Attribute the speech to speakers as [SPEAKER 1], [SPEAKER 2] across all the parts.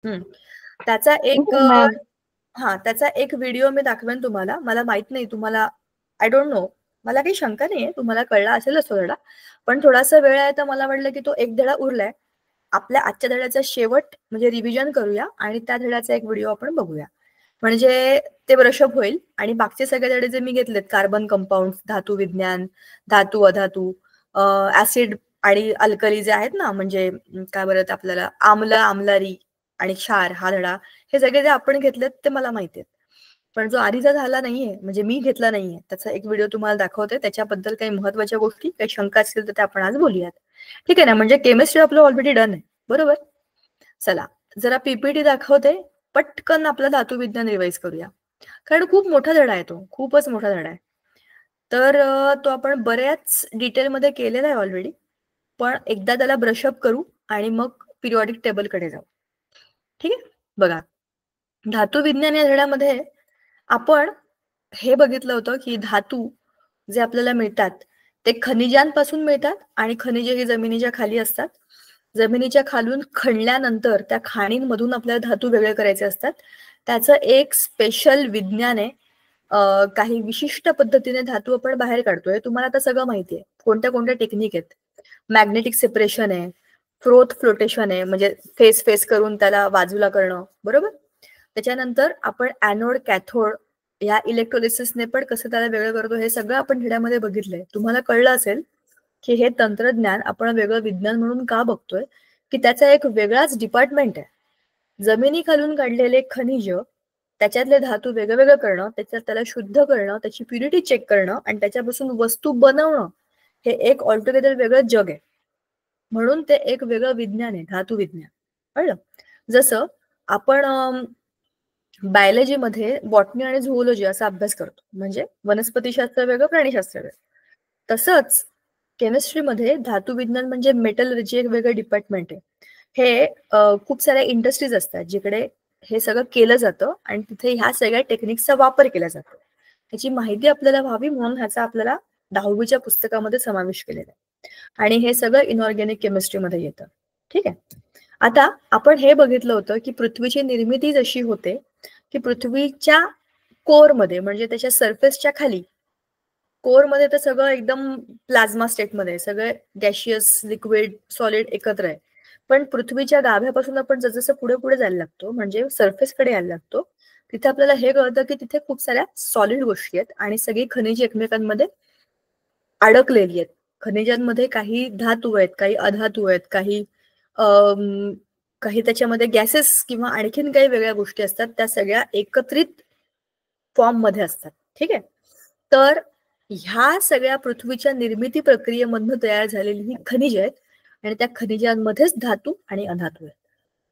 [SPEAKER 1] त्याचा एक
[SPEAKER 2] मॅम
[SPEAKER 1] त्याचा एक व्हिडिओ मी दाखवेन तुम्हाला. मला माहित नाही तुम्हाला, आय डोंट नो, मला काही शंका नाहीये तुम्हाला कळला असेलच तो धडा, पण थोडासा वेळ आहे तर मला वाटलं की तो एक धडा उरलाय. आपल्या आजच्या धड्याचा शेवट म्हणजे रिव्हिजन करूया आणि त्या धड्याचा एक व्हिडिओ आपण बघूया, म्हणजे ते ब्रशअप होईल. आणि बाकीचे सगळे धडे जे मी घेतलेत, कार्बन कंपाऊंड, धातू विज्ञान, धातू अधातू, ऍसिड आणि अल्कली जे आहेत ना, म्हणजे काय बरं आपल्याला आम्ल आम्लारी आणि क्षार हा धडा, हे सगळे जे आपण घेतलेत ते मला माहिती आहेत. पण जो आधीचा झाला नाहीये, म्हणजे मी घेतला नाहीये, त्याचा एक व्हिडिओ तुम्हाला दाखवते. त्याच्याबद्दल काही महत्वाच्या गोष्टी, काही शंका असतील तर ते आपण आज बोलूयात. ठीक आहे ना? म्हणजे केमिस्ट्री आपलं ऑलरेडी डन आहे, बरोबर. चला जरा पीपीटी दाखवते, पटकन आपला धातू विज्ञान रिवाइज करूया, कारण खूप मोठा धडा आहे तो, खूपच मोठा धडा आहे. तर तो आपण बऱ्याच डिटेलमध्ये केलेला आहे ऑलरेडी, पण एकदा त्याला ब्रशअप करू आणि मग पिरियॉडिक टेबलकडे जाऊ. ठीक आहे, बघा. धातू विज्ञान या धड्यामध्ये आपण हे बघितलं होतं की धातू जे आपल्याला मिळतात ते खनिजांपासून मिळतात, आणि खनिजे ही जमिनीच्या खाली असतात. जमिनीच्या खालून खणल्यानंतर त्या खाणींमधून आपल्याला धातू वेगळे करायचे असतात. त्याचं एक स्पेशल विज्ञान आहे. काही विशिष्ट पद्धतीने धातू आपण बाहेर काढतोय. तुम्हाला आता सगळं माहिती आहे कोणत्या कोणत्या टेक्निक आहेत. मॅग्नेटिक सेपरेशन आहे, फ्लोटेशन आहे, म्हणजे फेस फेस करून त्याला बाजूला करणं, बरोबर. त्याच्यानंतर आपण ऍनोड कॅथोड या इलेक्ट्रोलिसिसने पण कसं त्याला वेगळं करतो, हे सगळं आपण धड्यामध्ये बघितलंय. तुम्हाला कळलं असेल की हे तंत्रज्ञान आपण वेगळं विज्ञान म्हणून का बघतोय, की त्याचा एक वेगळाच डिपार्टमेंट आहे. जमिनी खालून काढलेले खनिज, त्याच्यातले धातू वेगवेगळं करणं, त्याला शुद्ध करणं, त्याची प्युरिटी चेक करणं आणि त्याच्यापासून वस्तू बनवणं, हे एक ऑलटुगेदर वेगळं जग आहे. म्हणून ते एक वेगळं विज्ञान आहे, धातू विज्ञान. कळलं? जसं आपण बायोलॉजीमध्ये बॉटनी आणि झुओलॉजी असा अभ्यास करतो, म्हणजे वनस्पतीशास्त्र वेगळं, प्राणीशास्त्र वेगळं. तसंच केमिस्ट्रीमध्ये धातू विज्ञान म्हणजे मेटलर्जी एक वेगळं डिपार्टमेंट आहे. हे खूप साऱ्या इंडस्ट्रीज असतात जिकडे हे सगळं केलं जातं आणि तिथे ह्या सगळ्या टेक्निक्सचा वापर केला जातो. ह्याची माहिती आपल्याला व्हावी म्हणून ह्याचा आपल्याला 10वीच्या पुस्तकामध्ये समावेश केलेला आहे. आणि हे सगळं इनऑर्गॅनिक केमिस्ट्रीमध्ये येतं. ठीक आहे. आता आपण हे बघितलं होतं की पृथ्वीची निर्मिती जशी होते की पृथ्वीच्या कोरमध्ये, म्हणजे त्याच्या सरफेसच्या खाली, कोरमध्ये तर सगळं एकदम प्लाझ्मा स्टेटमध्ये, सगळे गॅशियस, लिक्विड, सॉलिड एकत्र आहे. पण पृथ्वीच्या गाभ्यापासून आपण जसं पुढे पुढे जायला लागतो, म्हणजे सरफेसकडे यायला लागतो, तिथे आपल्याला हे कळतं की तिथे खूप साऱ्या सॉलिड गोष्टी आहेत आणि सगळी खनिज एकमेकांमध्ये अडकलेली आहेत. खनिजांमध्ये काही धातू आहेत, काही अधातू आहेत, काही त्याच्यामध्ये गॅसेस किंवा आणखीन काही वेगळ्या गोष्टी असतात, त्या सगळ्या एकत्रित फॉर्म मध्ये असतात. ठीक आहे. तर ह्या सगळ्या पृथ्वीच्या निर्मिती प्रक्रियेमधून तयार झालेली ही खनिज आहेत, आणि त्या खनिजांमध्येच धातू आणि अधातू आहेत.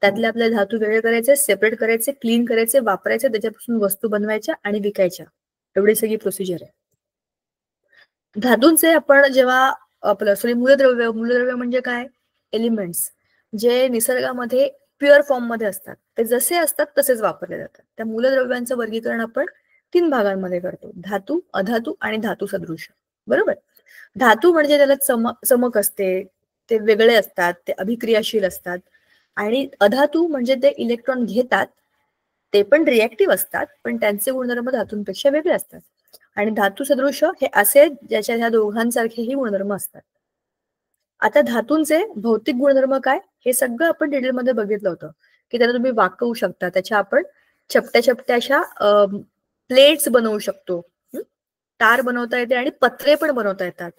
[SPEAKER 1] त्यातले आपले धातू वेगळे करायचे, सेपरेट करायचे, क्लीन करायचे, वापरायचे, त्याच्यापासून वस्तू बनवायच्या आणि विकायच्या, एवढी सगळी प्रोसिजर आहे. धातूंचे आपण जेव्हा आपलं मूलद्रव्य म्हणजे काय, एलिमेंट्स जे निसर्गामध्ये प्युअर फॉर्म मध्ये असतात, ते जसे असतात तसेच वापरले जातात. त्या मूलद्रव्यांचं वर्गीकरण आपण 3 भागांमध्ये करतो, धातू, अधातू आणि धातू सदृश, बरोबर. धातू म्हणजे त्याला चमक असते, ते वेगळे असतात, ते अभिक्रियाशील असतात. आणि अधातू म्हणजे ते इलेक्ट्रॉन घेतात, ते पण रिएक्टिव्ह असतात, पण त्यांचे गुणधर्म धातूंपेक्षा वेगळे असतात. आणि धातू सदृश हे असे ज्याच्या ह्या दोघांसारखेही गुणधर्म असतात. आता धातूंचे भौतिक गुणधर्म काय, हे सगळं आपण डिटेलमध्ये बघितलं होतं, की त्याला तुम्ही वाकवू शकता, त्याच्या आपण चपट्या चपट्या अशा प्लेट्स बनवू शकतो, तार बनवता येते आणि पत्रे पण बनवता येतात.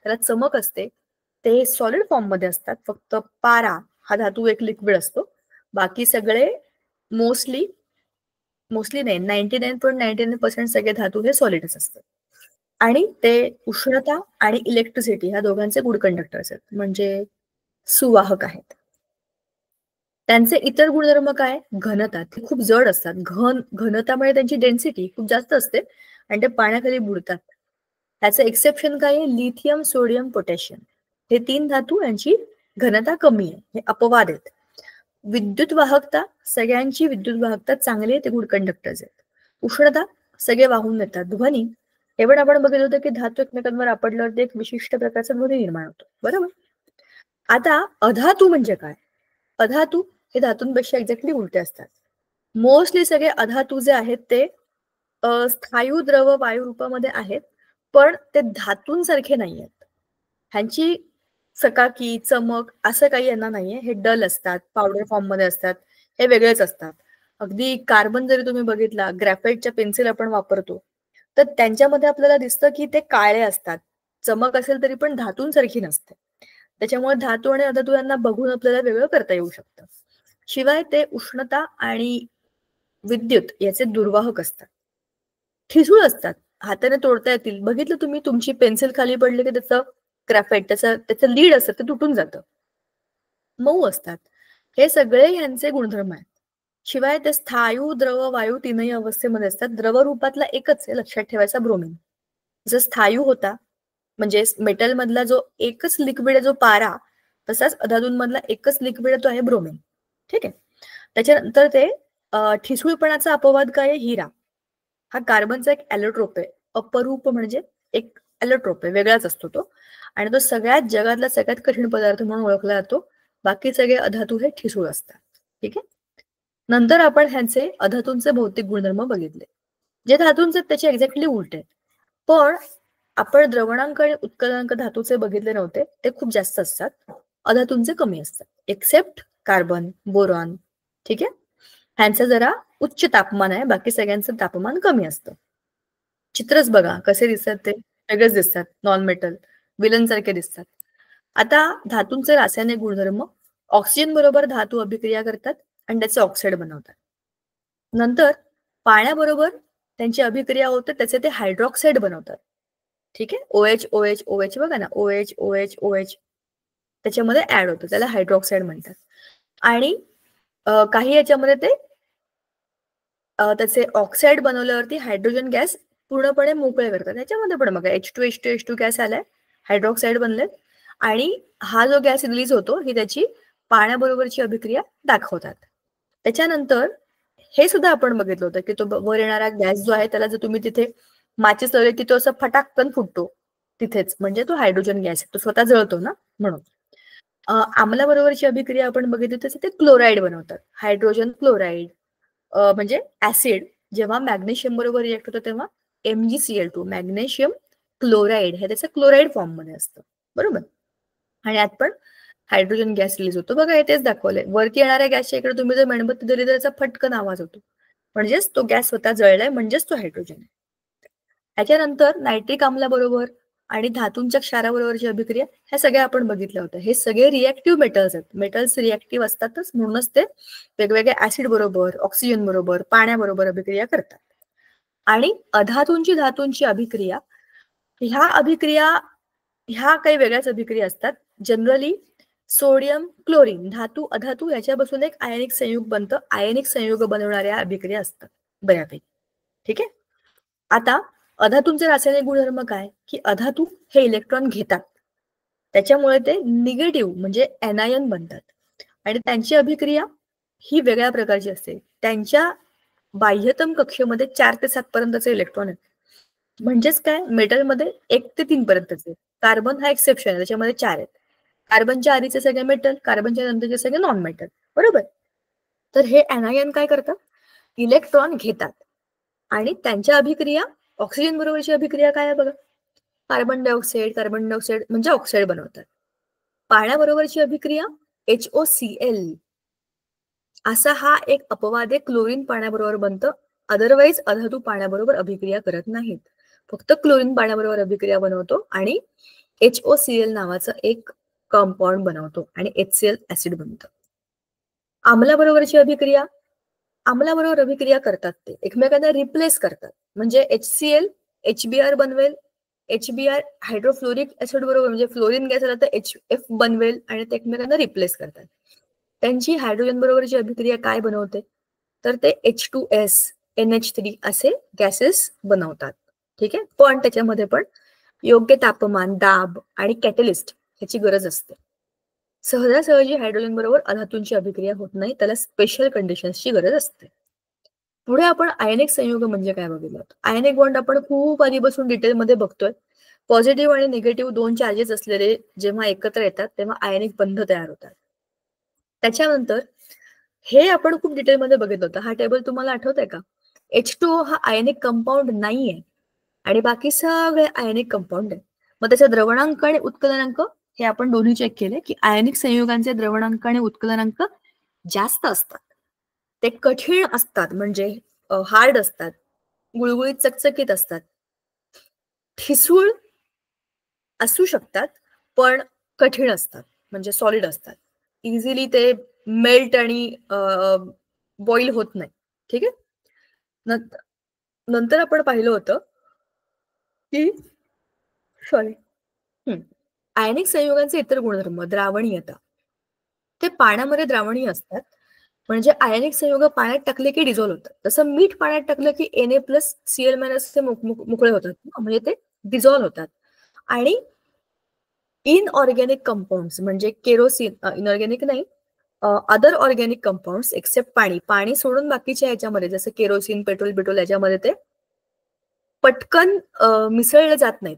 [SPEAKER 1] त्याला चमक असते, ते सॉलिड फॉर्म मध्ये असतात. फक्त पारा हा धातू एक लिक्विड असतो, बाकी सगळे मोस्टली नाही, 99.99% सगळे धातू हे सॉलिडच असतात. आणि ते उष्णता आणि इलेक्ट्रिसिटी ह्या दोघांचे गुड कंडक्टर्स आहेत, म्हणजे सुवाहक आहेत. त्यांचे इतर गुणधर्म काय, घनता, ते खूप जड असतात, घनतामुळे त्यांची डेन्सिटी खूप जास्त असते आणि ते पाण्याखाली बुडतात. त्याचं एक्सेप्शन काय आहे, लिथियम, सोडियम, पोटॅशियम, हे 3 धातू यांची घनता कमी आहे, हे अपवाद आहेत. विद्युत वाहकता, सगळ्यांची विद्युत वाहकता चांगली आहे, ते गुड कंडक्टर्स आहेत. उष्णता, सगळे वाहून नेतात. ध्वनी, हे पण आपण बघितलं होतं की धातू एकमेकांवर आपडल्यावर एक विशिष्ट प्रकारचा ध्वनी निर्माण होतो, बरोबर. आता अधातू म्हणजे काय, अधातू हे धातूंपेक्षा एक्झॅक्टली उलटे असतात. मोस्टली सगळे अधातू जे आहेत ते स्थायू द्रव वायू रूपामध्ये आहेत, पण ते धातूंसारखे नाही आहेत. ह्यांची चकाकी चमक असं काही यांना नाहीये. हे डल असतात, पावडर फॉर्म मध्ये असतात, हे वेगळेच असतात. अगदी कार्बन जरी तुम्ही बघितला, ग्रॅफाइटच्या पेन्सिल आपण वापरतो, तर त्यांच्यामध्ये आपल्याला दिसतं की ते काळे असतात. चमक असेल तरी पण धातूंसारखी नसते. त्याच्यामुळे धातू आणि अधातू यांना बघून आपल्याला वेगळं करता येऊ शकतं. शिवाय ते उष्णता आणि विद्युत याचे दुर्वाहक असतात. ठिसूळ असतात, हाताने तोडता येतील. बघितलं तुम्ही, तुमची पेन्सिल खाली पडली की त्याचं ग्रॅफाइट त्याचं लीड असतं ते तुटून जातं. मऊ असतात. हे सगळे ह्यांचे गुणधर्म आहेत. शिवाय ते स्थायू द्रव वायू तीनही अवस्थेमध्ये असतात. द्रव रूपातला एकच आहे लक्षात ठेवायचा, ब्रोमीन. जर स्थायू होता म्हणजे मेटल मधला जो एकच लिक्विड आहे जो पारा, तसाच अधातूंमधला एकच लिक्विड आहे तो आहे ब्रोमीन. ठीक आहे. त्याच्यानंतर ते ठिसूळपणाचा अपवाद काय आहे, हिरा. हा कार्बनचा एक ॲलोट्रोप आहे. अपरूप म्हणजे एक ॲलोट्रोप आहे, वेगळाच असतो तो. आणि तो सगळ्यात जगातला सगळ्यात कठीण पदार्थ म्हणून ओळखला जातो. बाकी सगळे अधातू हे ठिसूळ असतात. ठीक आहे. नंतर आपण ह्यांचे अधातूंचे भौतिक गुणधर्म बघितले. जे धातूंचे त्याचे एक्झॅक्टली उलटे आहेत. पण आपण द्रवणांक आणि उत्कलनांक धातूचे बघितले नव्हते, ते खूप जास्त असतात. अधातूंचे कमी असतात, एक्सेप्ट कार्बन, बोरॉन. ठीक आहे. ह्यांचं जरा उच्च तापमान आहे, बाकी सगळ्यांचं तापमान कमी असतं. चित्रच बघा कसे दिसतात, ते वेगळेच दिसतात. नॉन मेटल विलन सारखे दिसतात. आता धातूंचे रासायनिक गुणधर्म, ऑक्सिजन बरोबर धातू अभिक्रिया करतात आणि त्याचे ऑक्साईड बनवतात. नंतर पाण्याबरोबर त्यांची अभिक्रिया होते, त्याचे ते हायड्रॉक्साईड बनवतात. ठीक आहे. OH OH OH बघा ना, OH OH OH त्याच्यामध्ये ऍड होतं, त्याला हायड्रॉक्साईड म्हणतात. आणि काही याच्यामध्ये ते त्याचे ऑक्साईड बनवल्यावरती हायड्रोजन गॅस पूर्णपणे मोकळे करतात. त्याच्यामध्ये पण बघा H2H2H2 गॅस आलाय, हायड्रॉक्साईड बनले. आणि हा जो गॅस रिलीज होतो ही त्याची पाण्याबरोबरची अभिक्रिया दाखवतात. त्याच्यानंतर हे सुद्धा आपण बघितलं होतं की तो वर येणारा गॅस जो आहे त्याला जर तुम्ही तिथे माचीस लावली की तो असं फटाकन फुटतो तिथेच, म्हणजे तो हायड्रोजन गॅस तो स्वतः जळतो ना, म्हणून. आम्लाबरोबरची अभिक्रिया आपण बघितली तसे ते क्लोराईड बनवतात, हायड्रोजन क्लोराईड. म्हणजे ऍसिड जेव्हा मॅग्नेशियम बरोबर रिएक्ट होतं तेव्हा MgCl2 मॅग्नेशियम क्लोराईड हे त्याचं क्लोराईड फॉर्म मध्ये असतं, बरोबर. आणि यात पण हायड्रोजन गॅस रिलीज होतो. बघा हे तेच दाखवलंय, वरती येणाऱ्या गॅसच्या इकडे तुम्ही जर मेणबत्ती दिली तर त्याचा फटकन आवाज होतो, म्हणजेच तो गॅस स्वतः जळलाय, म्हणजेच तो हायड्रोजन आहे. याच्यानंतर नायट्रिक आम्लाबरोबर आणि धातूंच्या क्षाराबरोबरची अभिक्रिया ह्या सगळ्या आपण बघितल्या होत्या. हे सगळे रिएक्टिव्ह मेटल्स आहेत. मेटल्स रिएक्टिव्ह असतातच, म्हणूनच ते वेगवेगळ्या ऍसिड बरोबर, ऑक्सिजन बरोबर, पाण्याबरोबर अभिक्रिया करतात. आणि अधातूंची धातूंची अभिक्रिया, ह्या काही वेगळ्याच अभिक्रिया असतात. जनरली सोडियम क्लोरीन धातू अधातू याच्यापासून एक आयनिक संयुग बनतं. आयनिक संयुग बनवणाऱ्या अभिक्रिया असतात बऱ्यापैकी. ठीक आहे. आता अधातूंचे रासायनिक गुणधर्म काय, की अधातू हे इलेक्ट्रॉन घेतात, त्याच्यामुळे ते निगेटिव्ह म्हणजे एनायन बनतात. आणि त्यांची अभिक्रिया ही वेगळ्या प्रकारची असते. त्यांच्या बाह्यतम कक्षेमध्ये 4 ते 7 पर्यंतचे इलेक्ट्रॉन आहेत. म्हणजेच काय, मेटलमध्ये 1 ते 3 पर्यंतचे. कार्बन हा एक्सेप्शन आहे, त्याच्यामध्ये 4 आहेत. कार्बनच्या आधीचे सगळे मेटल, कार्बनच्या नंतरचे सगळे नॉन मेटल, बरोबर. तर हे एनायन काय करतात, इलेक्ट्रॉन घेतात. आणि त्यांच्या अभिक्रिया, ऑक्सिजन बरोबरची अभिक्रिया काय आहे बघा, कार्बन डायऑक्साईड म्हणजे ऑक्साईड बनवतात. पाण्याबरोबरची अभिक्रिया HOCl असा हा एक अपवाद आहे, क्लोरीन पाण्याबरोबर बनतं. अदरवाईज अधातू पाण्याबरोबर अभिक्रिया करत नाहीत. फक्त क्लोरीन पाण्याबरोबर अभिक्रिया बनवतो आणि HOCl नावाचं एक कंपाऊंड बनवतो आणि HCl ऍसिड बनतं. आम्लाबरोबरची अभिक्रिया, आम्लाबरोबर अभिक्रिया करतात, ते एकमेकांना रिप्लेस करतात. म्हणजे HCl HBr बनवेल, HBr हायड्रोफ्लोरिक ऍसिड बरोबर म्हणजे फ्लोरीन गॅस आला तर HF बनवेल आणि ते एकमेकांना रिप्लेस करतात. त्यांची हायड्रोजन बरोबरची अभिक्रिया काय बनवते, तर ते H2S NH3 असे गॅसेस बनवतात. ठीक आहे. पण त्याच्यामध्ये पण योग्य तापमान, दाब आणि कॅटलिस्ट ह्याची गरज असते. सहजासहजी हायड्रोजन बरोबर अधातूंची अभिक्रिया होत नाही, त्याला स्पेशल कंडिशन्सची गरज असते. पुढे आपण आयनिक संयुग म्हणजे काय बघितलं. आयनिक बॉन्ड आपण खूप आधीपासून डिटेलमध्ये बघतोय. पॉझिटिव्ह आणि निगेटिव्ह 2 चार्जेस असलेले जेव्हा एकत्र येतात तेव्हा आयनिक बंध तयार होतात. त्याच्यानंतर हे आपण खूप डिटेलमध्ये बघितलं होतं. हा टेबल तुम्हाला आठवत आहे का? H2O हा आयनिक कंपाऊंड नाहीये आणि बाकी सगळे आयनिक कंपाऊंड आहे. मग त्याचा द्रवणांक आणि उत्कलनांक हे आपण दोन्ही चेक केले की आयनिक संयुगांचे द्रवणांक आणि उत्कलनांक जास्त असतात. ते कठीण असतात, म्हणजे हार्ड असतात, गुळगुळीत चकचकीत असतात, ठिसूळ असू शकतात, पण कठीण असतात, म्हणजे सॉलिड असतात. इझिली ते मेल्ट आणि बॉईल होत नाही. ठीक आहे. नंतर आपण पाहिलं होतं की सॉरी आयनिक संयुगांचे इतर गुणधर्म, द्रावणीयता. ते पाण्यामध्ये द्रावणीय असतात, म्हणजे आयनिक संयुग पाण्यात टाकले की डिझॉल्व्ह होतात. जसं मीठ पाण्यात टाकलं की Na+Cl- ते मोकळे होतात, म्हणजे ते डिझॉल्व्ह होतात. आणि इनऑर्गॅनिक कंपाऊंड्स म्हणजे केरोसिन, इनऑर्गॅनिक नाही, अदर ऑर्गॅनिक कंपाऊंड्स एक्सेप्ट पाणी सोडून बाकीच्या याच्यामध्ये जसं केरोसिन, पेट्रोल याच्यामध्ये ते पटकन मिसळले जात नाहीत.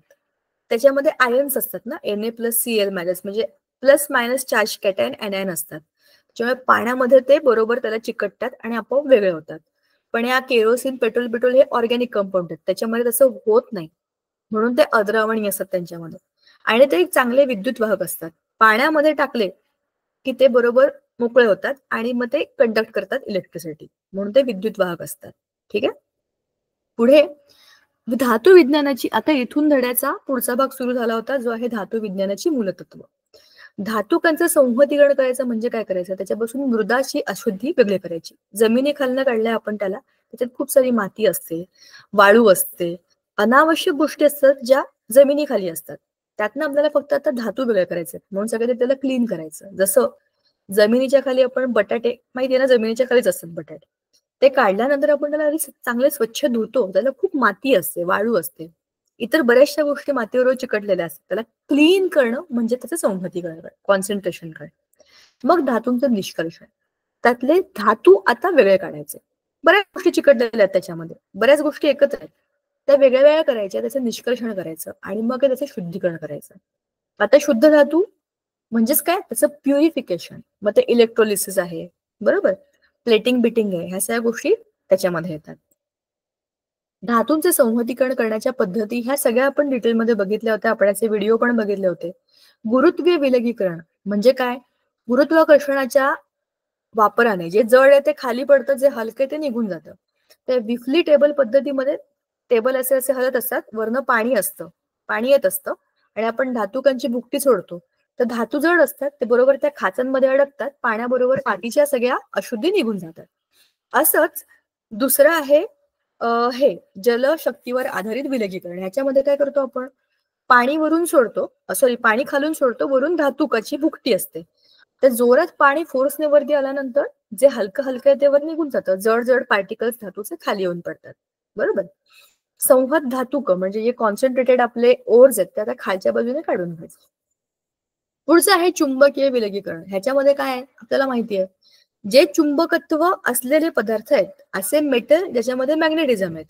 [SPEAKER 1] त्याच्यामध्ये आयन्स असतात ना, Na+Cl- म्हणजे plus minus charge cation anion असतात. त्याच्यामुळे पाण्यामध्ये ते बरोबर त्याला चिकटतात आणि आपोआप वेगळे होतात. पण या केरोसिन, पेट्रोल हे ऑर्गॅनिक कंपाऊंड आहेत, त्याच्यामध्ये तसं होत नाही, म्हणून ते अद्रावणीय असतात त्यांच्यामध्ये. आणि ते चांगले विद्युत वाहक असतात. पाण्यामध्ये टाकले की ते बरोबर मोकळे होतात आणि मग ते कंडक्ट करतात इलेक्ट्रिसिटी, म्हणून ते विद्युत वाहक असतात. ठीक आहे. पुढे धातू विज्ञानाची, आता इथून धड्याचा पुढचा भाग सुरू झाला होता, जो आहे धातू विज्ञानाची मूलतत्व. धातुकांचं संहतीकरण करायचं म्हणजे काय करायचं, त्याच्यापासून मृदाची अशुद्धी वेगळी करायची. जमिनीखालनं काढल्या आपण त्याला, त्याच्यात खूप सारी माती असते, वाळू असते, अनावश्यक गोष्टी असतात ज्या जमिनीखाली असतात. त्यातनं आपल्याला फक्त आता धातू वेगळे करायचे, म्हणून सगळं त्याला क्लीन करायचं. जसं जमिनीच्या खाली आपण बटाटे, माहिती आहे ना, जमिनीच्या खालीच असतात बटाटे, ते काढल्यानंतर आपण त्याला चांगले स्वच्छ धुतो, त्याला खूप माती असते, वाळू असते, इतर बऱ्याचशा गोष्टी मातीबरोबर चिकटलेल्या असतात. त्याला क्लीन करणं म्हणजे त्याचं संहतीकरण, कॉन्सन्ट्रेशन करणं. मग धातूंचं निष्कर्षण, त्यातले धातू आता वेगळे काढायचे. बऱ्याच गोष्टी चिकटलेल्या आहेत त्याच्यामध्ये, बऱ्याच गोष्टी एकत्र आहेत, त्या वेगळ्या वेगळ्या करायच्या, त्याचं निष्कर्षण करायचं आणि मग त्याचं शुद्धीकरण करायचं. आता शुद्ध धातू म्हणजेच काय, त्याचं प्युरिफिकेशन, मग ते इलेक्ट्रोलिसिस आहे, बरोबर, प्लेटिंग बिटिंग आहे, ह्या सगळ्या गोष्टी त्याच्यामध्ये येतात. धातूंचे संहतीकरण करण्याच्या पद्धती ह्या सगळ्या आपण डिटेलमध्ये बघितल्या होत्या, आपण याचे व्हिडिओ पण बघितले होते. गुरुत्वीय विलगीकरण म्हणजे काय, गुरुत्वाकर्षणाच्या वापराने जे जड आहे ते खाली पडतं, जे हलके ते निघून जातं. त्या विफली टेबल पद्धतीमध्ये टेबल असे असे हलत असतात, वरनं पाणी असतं, पाणी येत असतं आणि आपण धातुकांची भुकटी सोडतो, तर धातू जड असतात, ते बरोबर त्या खाचांमध्ये अडकतात, पाण्याबरोबर मातीच्या सगळ्या अशुद्धी निघून जातात. असंच दुसरं आहे हे जलशक्तीवर आधारित विलगीकरण. ह्याच्यामध्ये काय करतो आपण, पाणी वरून सोडतो, सॉरी पाणी खालून सोडतो, वरून धातुकाची भुकटी असते. तर जोरात पाणी फोर्सने वरती आल्यानंतर जे हलकं हलकं आहे ते वर निघून जातं, जड जड पार्टिकल्स धातूचे खाली येऊन पडतात, बरोबर. संहत धातुक म्हणजे जे कॉन्सन्ट्रेटेड आपले ओर्स आहेत त्या खालच्या बाजूने काढून घ्यायचे. पुढचं आहे चुंबकीय विलगीकरण. ह्याच्यामध्ये काय आहे आपल्याला माहिती आहे, जे चुंबकत्व असलेले पदार्थ आहेत, असे मेटल ज्याच्यामध्ये मॅग्नेटिझम आहेत,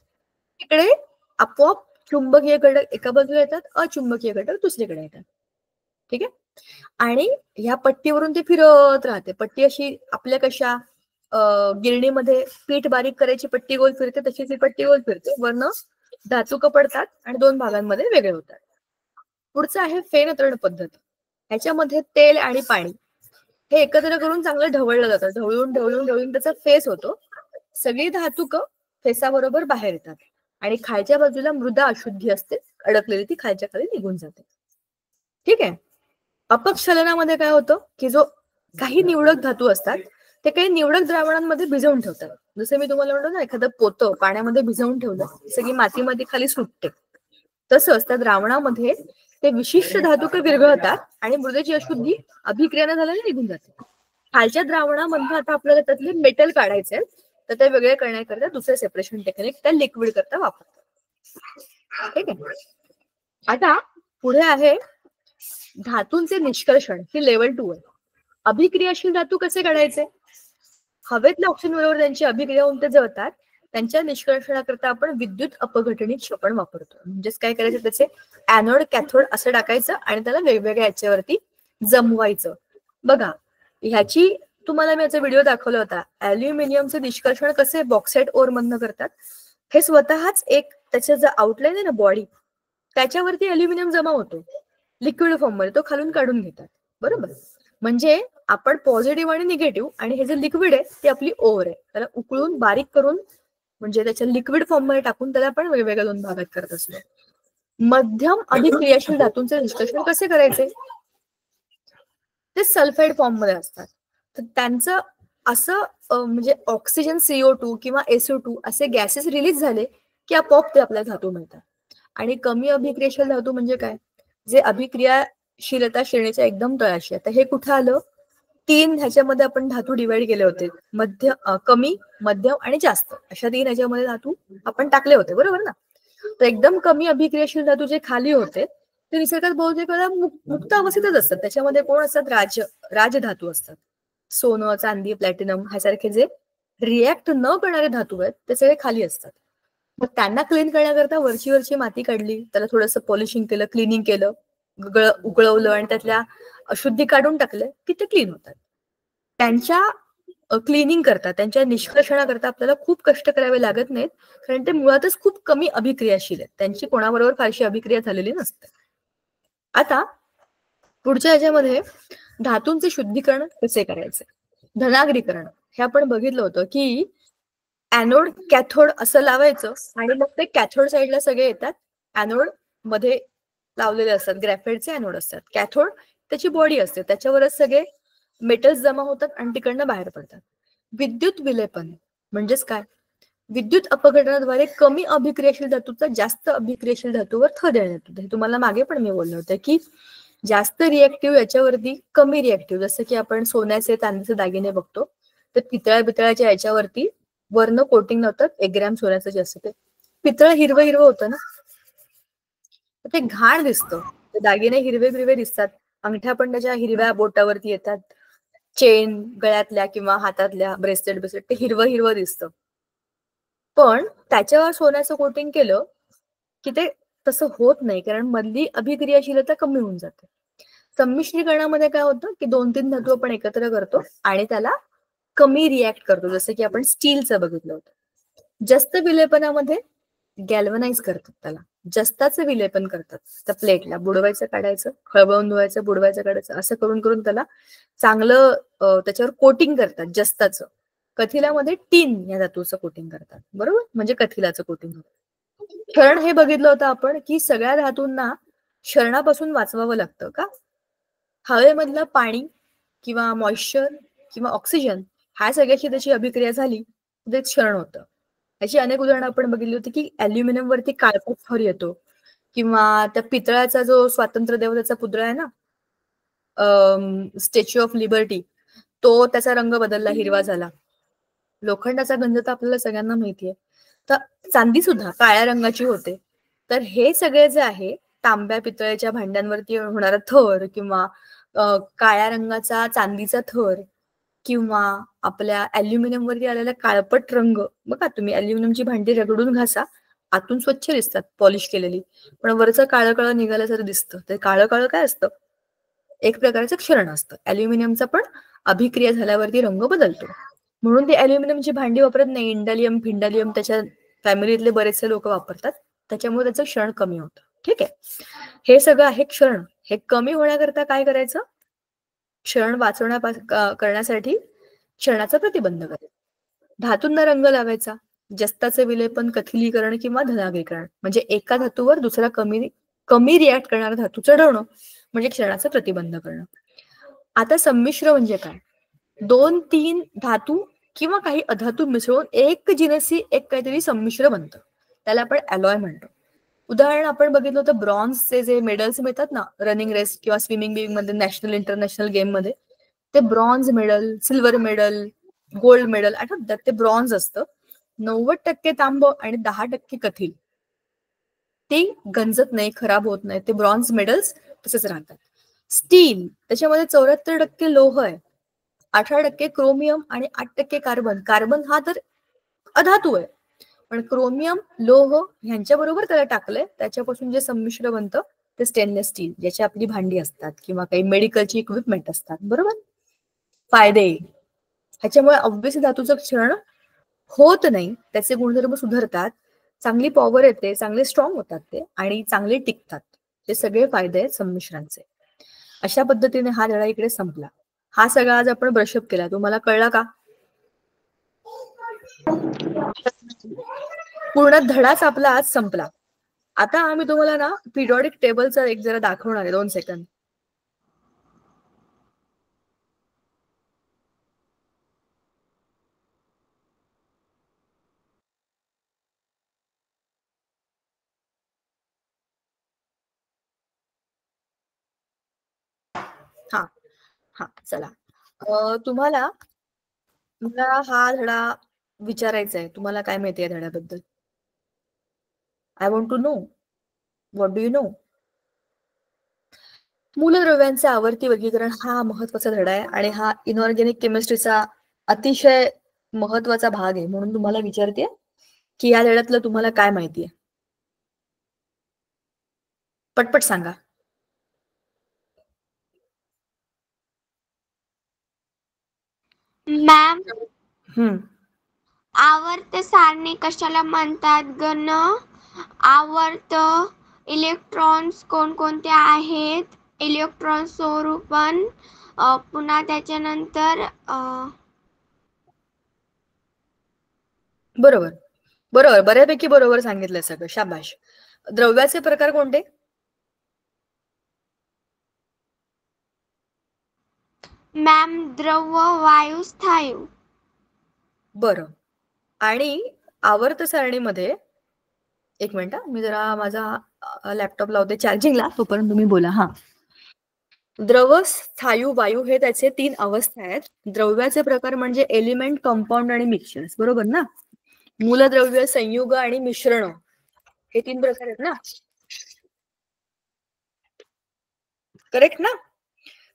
[SPEAKER 1] तिकडे आपोआप चुंबकीय घटक एका बाजूला येतात, अचुंबकीय घटक दुसरीकडे येतात. ठीक आहे. आणि ह्या पट्टीवरून ते फिरत राहते. पट्टी अशी आपल्या कशा गिरणीमध्ये पीठ बारीक करायची पट्टी गोल फिरते, तशी ती पट्टी गोल फिरते, वरनं धातुक पडतात आणि दोन भागांमध्ये वेगळे होतात. पुढचं आहे फेनतरण पद्धत. ह्याच्यामध्ये तेल आणि पाणी हे एकत्र करून चांगलं ढवळलं जातं, ढवळून ढवळून ढवळून त्याचा फेस होतो, सगळी धातुक फेसाबरोबर बाहेर येतात आणि खालच्या बाजूला मृदा अशुद्धी असते अडकलेली, ती खालच्या खाली निघून जाते. ठीक आहे. अपक्षलनामध्ये काय होतं की जो काही निवडक धातू असतात ते काही निवडक द्रावणांमध्ये भिजवून ठेवतात. जसं मी तुम्हाला म्हणतो ना, एखादं पोतं पाण्यामध्ये भिजवून ठेवलं, सगळी मातीमध्ये खाली सुटते, तसंच त्या द्रावणामध्ये ते विशिष्ट धातुक विरघळतात आणि मृदेची अशुद्धी अभिक्रियाने झाल्याने निघून जाते. खालच्या द्रावणामध्ये आता आपल्याला त्यातले मेटल काढायचे, तर ते वेगळे करण्याकरता दुसरे सेपरेशन टेक्निक त्या लिक्विड करता वापरतात. ठीक आहे. आता पुढे आहे धातूंचे निष्कर्षण, ही लेवल 2 आहे. अभिक्रियाशील धातू कसे काढायचे, हवेतल्या ऑक्सिजन बरोबर त्यांची अभिक्रिया होऊन ते जळतात, त्यांच्या निष्कर्षणाकरता आपण विद्युत अपघटनित क्षपण वापरतो. म्हणजेच काय करायचं, त्याचे ऍनोड कॅथोड असं टाकायचं आणि त्याला वेगवेगळ्या याच्यावरती जमवायचं. बघा, ह्याची तुम्हाला मी याचा व्हिडिओ दाखवला होता, अल्युमिनियमचे निष्कर्षण कसे बॉक्साईट ओर मधनं करतात. हे स्वतःच एक त्याचं जे आउटलाईन आहे ना बॉडी, त्याच्यावरती अल्युमिनियम जमा होतो लिक्विड फॉर्म मध्ये, तो खालून काढून घेतात. बरोबर, म्हणजे आपण पॉझिटिव्ह आणि निगेटिव्ह, आणि हे जे लिक्विड आहे ते आपली ओर आहे, त्याला उकळून बारीक करून म्हणजे त्याच्या लिक्विड फॉर्म मध्ये टाकून त्याला आपण वेगवेगळ्या 2 भागात करत असतो. मध्यम अधिक क्रियाशील धातूंचे निष्कर्षण कसे करायचे, ते सल्फाईड फॉर्म मध्ये असतात. तर त्यांचं असं म्हणजे ऑक्सिजन CO2 किंवा SO2 असे गॅसेस रिलीज झाले की आपोआप ते आपल्याला धातू मिळतात. आणि कमी अभिक्रियाशील धातू म्हणजे काय, जे अभिक्रियाशीलता श्रेणीच्या एकदम तळाशी. आता हे कुठं आलं, 3 ह्याच्यामध्ये आपण धातू डिवाइड केले होते, कमी, मध्यम आणि जास्त, अशा 3 ह्याच्यामध्ये धातू आपण टाकले होते. बरोबर ना. तर एकदम कमी अभिक्रियाशील धातू जे खाली होते ते निसर्गात बहुतेक वेळा मुक्त अवस्थेतच असतात. त्याच्यामध्ये कोण असतात, राजधातू असतात. सोनं, चांदी, प्लॅटिनम ह्यासारखे जे रिॲक्ट न करणारे धातू आहेत ते सगळे खाली असतात. मग त्यांना क्लीन करण्याकरता वरची माती काढली, त्याला थोडंसं पॉलिशिंग केलं, क्लिनिंग केलं, उगळवलं आणि त्यातल्या अशुद्धी काढून टाकले की ते क्लीन होतात. त्यांच्या क्लिनिंग करता, त्यांच्या निष्कर्षणाकरता आपल्याला खूप कष्ट करावे लागत नाहीत, कारण ते मुळातच खूप कमी अभिक्रियाशील आहेत. त्यांची कोणाबरोबर फारशी अभिक्रिया झालेली नसते. आता पुढच्या ह्याच्यामध्ये धातूंचे शुद्धीकरण कसे करायचे, धनाग्रीकरण, हे आपण बघितलं होतं की ऍनोड कॅथोड असं लावायचं आणि मग ते कॅथोड साईडला सगळे येतात. ऍनोड मध्ये लावलेले असतात, ग्रॅफाइटचे ऍनोड असतात. कॅथोड त्याची बॉडी असते, त्याच्यावरच सगळे मेटल्स जमा होतात आणि तिकडनं बाहेर पडतात. विद्युत विलेपन म्हणजेच काय, विद्युत अपघटनाद्वारे कमी अभिक्रियाशील धातूचा जास्त अभिक्रियाशील धातूवर थर देण्यात येतो. हे तुम्हाला मागे पण मी बोलले होते की जास्त रिएक्टिव्ह याच्यावरती कमी रिएक्टिव्ह, जसं की आपण सोन्याचे चांदीचे दागिने बघतो, तर पितळ्याच्या याच्यावरती वर्ण कोटिंग नव्हतं. 1 ग्रॅम सोन्याचं जे असतं ते पितळ हिरवं हिरवं होतं ना, ते घाण दिसतं. ते दागिने हिरवे हिरवे दिसतात, अंगठ्या पण त्याच्या हिरव्या बोटावरती येतात, चेन गळ्यातल्या किंवा हातातल्या ब्रेसलेट ते हिरवं हिरवं दिसतं. पण त्याच्यावर सोन्याचं कोटिंग केलं की ते तसं होत नाही, कारण मधली अभिक्रियाशीलता कमी होऊन जाते. संमिश्रीकरणामध्ये काय होतं की 2-3 धातू आपण एकत्र करतो आणि त्याला कमी रिॲक्ट करतो, जसं की आपण स्टीलचं बघितलं होतं. जास्त विलेपनामध्ये गॅल्वनाइज करतात, त्याला जस्ताचं विलेपन करतात. त्या प्लेटला बुडवायचं, काढायचं, खळबळून धुवायचं, बुडवायचं, काढायचं, असं करून करून त्याला चांगलं त्याच्यावर कोटिंग करतात जस्ताचं. कथिलामध्ये टीन या धातूचं कोटिंग करतात. बरोबर, म्हणजे कथिलाचं कोटिंग होतं. क्षरण हे बघितलं होतं आपण की सगळ्या धातूंना क्षरणापासून वाचवावं लागतं का, हवेमधलं पाणी किंवा मॉइश्चर किंवा ऑक्सिजन ह्या सगळ्याची त्याची अभिक्रिया झाली ते क्षरण होतं. याची अनेक उदाहरणं आपण बघितली होती की अल्युमिनियम वरती काळपट थर येतो, किंवा त्या पितळाचा जो स्वातंत्र्य देवतेचा पुतळा आहे ना, स्टॅच्यू ऑफ लिबर्टी, तो त्याचा रंग बदलला, हिरवा झाला. लोखंडाचा गंध तर आपल्याला सगळ्यांना माहितीये. तर चांदी सुद्धा काळ्या रंगाची होते. तर हे सगळे जे आहे, तांब्या पितळेच्या भांड्यांवरती होणारा थर, किंवा काळ्या रंगाचा चांदीचा थर, किंवा आपल्या अल्युमिनियम वरती आलेला काळपट रंग. बघा तुम्ही अल्युमिनियमची भांडी रगडून घासा, आतून स्वच्छ दिसतात पॉलिश केलेली, पण वरचं काळं काळं निघाल्यासारखं दिसतं. ते काळं काळं काय असतं, एक प्रकारचं क्षरण असतं. अल्युमिनियमचा पण अभिक्रिया झाल्यावरती रंग बदलतो, म्हणून ते अल्युमिनियमची भांडी वापरत नाही. इंडालियम, फिंडालियम त्याच्या फॅमिलीतले बरेचसे लोक वापरतात, त्याच्यामुळे त्याचं क्षरण कमी होतं. ठीक आहे, हे सगळं आहे क्षरण. हे कमी होण्याकरता काय करायचं, क्षरण करण्यासाठी क्षरणाचा प्रतिबंध करायचा, धातूंना रंग लावायचा, जस्ताचे विलेपन, कथिलीकरण किंवा धनाग्रीकरण, म्हणजे एका धातूवर दुसरा कमी रिॲक्ट करणारा धातू चढवणं, म्हणजे क्षरणाचा प्रतिबंध करणं. आता संमिश्र म्हणजे काय, 2-3 धातू किंवा काही अधातू मिसळून एक जिनसी एक काहीतरी संमिश्र बनतं, त्याला आपण अलॉय म्हणतो. उदाहरण आपण बघितलं होतं, ब्रॉन्झचे जे मेडल्स मिळतात ना रनिंग रेस किंवा स्विमिंग मध्ये, नॅशनल इंटरनॅशनल गेम मध्ये, ते bronze medal, silver medal, gold medal आठवतात, ते ब्रॉन्झ असतं. 90% तांब आणि 10% कथील, ते गंजत नाही, खराब होत नाही, ते ब्रॉन्झ मेडल्स तसेच राहतात. स्टील, त्याच्यामध्ये 74% लोह आहे, 18% क्रोमियम आणि 8% कार्बन. कार्बन हा तर अधातू आहे, पण क्रोमियम, लोह ह्यांच्याबरोबर त्याला टाकलंय, त्याच्यापासून जे संमिश्र बनतं ते स्टेनलेस स्टील, ज्याची आपली भांडी असतात किंवा काही मेडिकलची इक्विपमेंट असतात. बरोबर. फायदे, ह्याच्यामुळे ऑब्व्हियसली धातूचं क्षरण होत नाही, त्याचे गुणधर्म सुधारतात, चांगली पॉवर येते, चांगले स्ट्रॉंग होतात ते आणि चांगले टिकतात. हे सगळे फायदे आहेत संमिश्रांचे. अशा पद्धतीने हा धडा इकडे संपला. हा सगळा आज आपण ब्रशअप केला. तुम्हाला कळला का? पूर्ण धडाच आपला आज संपला. आता आम्ही तुम्हाला ना पिरियॉडिक टेबलचा एक जरा दाखवणार आहे. 2 सेकंद. हा हा चला. तुम्हाला मला हा धडा विचारायचा आहे. तुम्हाला काय माहिती आहे धड्याबद्दल? I want to know. What do you know? मूलद्रव्यांचे आवर्ती वर्गीकरण हा महत्वाचा धडा आहे आणि हा इनऑर्गॅनिक केमिस्ट्रीचा अतिशय महत्वाचा भाग आहे. म्हणून तुम्हाला विचारते की या धड्यातलं तुम्हाला काय माहिती आहे? पटपट सांगा.
[SPEAKER 2] मॅम,
[SPEAKER 1] हम्म
[SPEAKER 2] आवर्त सारणी कशाला म्हणतात? घन आवर्त इलेक्ट्रॉन्स कोणकोणते आहेत? इलेक्ट्रॉन स्वरूपन पुन्हा त्याच्यानंतर
[SPEAKER 1] बरोबर बरोबर, बऱ्यापैकी बरोबर सांगितलं सगळं. शाबाश. द्रव्याचे प्रकार कोणते?
[SPEAKER 2] मॅम, द्रव, वायू, स्थायू.
[SPEAKER 1] बरं. आणि आवर्त सारणीमध्ये एक मिनिट, मी जरा माझा लॅपटॉप लावते चार्जिंगला, तोपर्यंत तुम्ही बोला. हा, द्रव, स्थायू, वायू हे त्याचे 3 अवस्था आहेत. द्रव्याचे प्रकार म्हणजे एलिमेंट, कंपाऊंड आणि मिक्सचर्स. बरोबर ना? मूलद्रव्य, संयुग आणि मिश्रण हे 3 प्रकार आहेत ना? करेक्ट ना?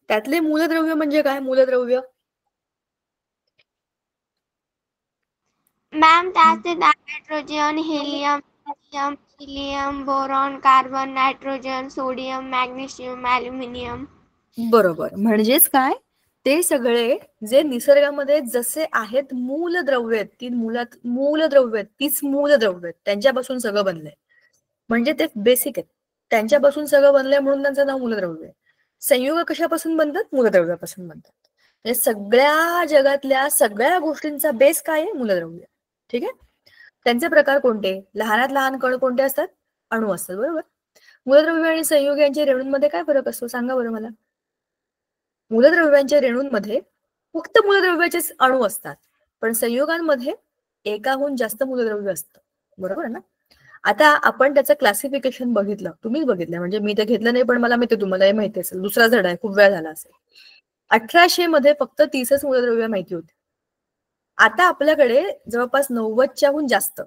[SPEAKER 1] त्यातले मूलद्रव्य म्हणजे काय? मूलद्रव्य
[SPEAKER 2] मॅम, त्याचे nitrogen, helium, helium, boron, carbon, nitrogen, sodium, magnesium, aluminium.
[SPEAKER 1] बरोबर. म्हणजेच काय? ते सगळे जे निसर्गामध्ये जसे आहेत मूलद्रव्य आहेत, ती मूलद्रव्य आहेत, तीच मूलद्रव्य आहेत, त्यांच्यापासून सगळं बनलंय. म्हणजे ते बेसिक आहेत, त्यांच्यापासून सगळं बनलंय म्हणून त्यांचं नाव मूलद्रव्य आहे. संयुग कशापासून बनतात? मूलद्रव्यापासून बनतात. म्हणजे सगळ्या जगातल्या सगळ्या गोष्टींचा बेस काय आहे? मूलद्रव्य. ठीक आहे. त्यांचे प्रकार कोणते? लहानात लहान कण कोणते असतात? अणू असतात. बरोबर. मूलद्रव्य आणि संयुग यांच्या रेणूंमध्ये काय फरक असतो? सांगा बरं मला. मूलद्रव्यांच्या रेणूंमध्ये फक्त मूलद्रव्याचेच अणू असतात, पण संयुगांमध्ये एकाहून जास्त मूलद्रव्य असतं. बरोबर ना? आता आपण त्याचं क्लासिफिकेशन बघितलं, तुम्हीच बघितलं, म्हणजे मी ते घेतलं नाही, पण मला माहिती, तुम्हाला हे माहिती असेल. दुसरा धडा आहे, खूप वेळ झाला असेल. 1800 मध्ये फक्त 30च मूलद्रव्य माहिती होती. आता आपल्याकडे जवळपास 90च्याहून जास्त,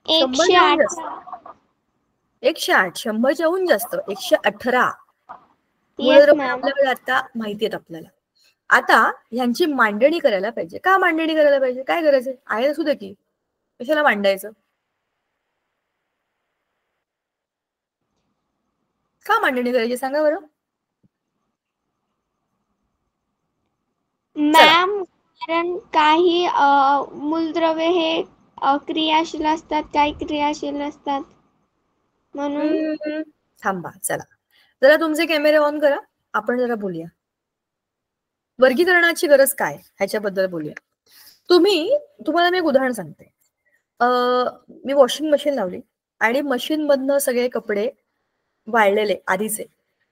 [SPEAKER 1] 100च्याहून जास्त, 108, 100च्याहून जास्त, 118 मूलद्रव्य आपल्याकडे आता माहिती आहेत आपल्याला. आता ह्यांची मांडणी करायला पाहिजे. का मांडणी करायला पाहिजे? काय करायचं आहे? असू दे की, कशाला मांडायचं? का मांडणी करायची सांगा बरं.
[SPEAKER 2] मॅम, कारण काही मूलद्रव्य हे क्रियाशील असतात, काही क्रियाशील नसतात म्हणून.
[SPEAKER 1] थांबा, चला जरा तुमचे कॅमेरे ऑन करा, आपण जरा बोलूया. वर्गीकरणाची गरज काय ह्याच्याबद्दल बोलूया. तुम्हाला मी एक उदाहरण सांगते. मी वॉशिंग मशीन लावली आणि मशीन मधनं सगळे कपडे वाळलेले आधीचे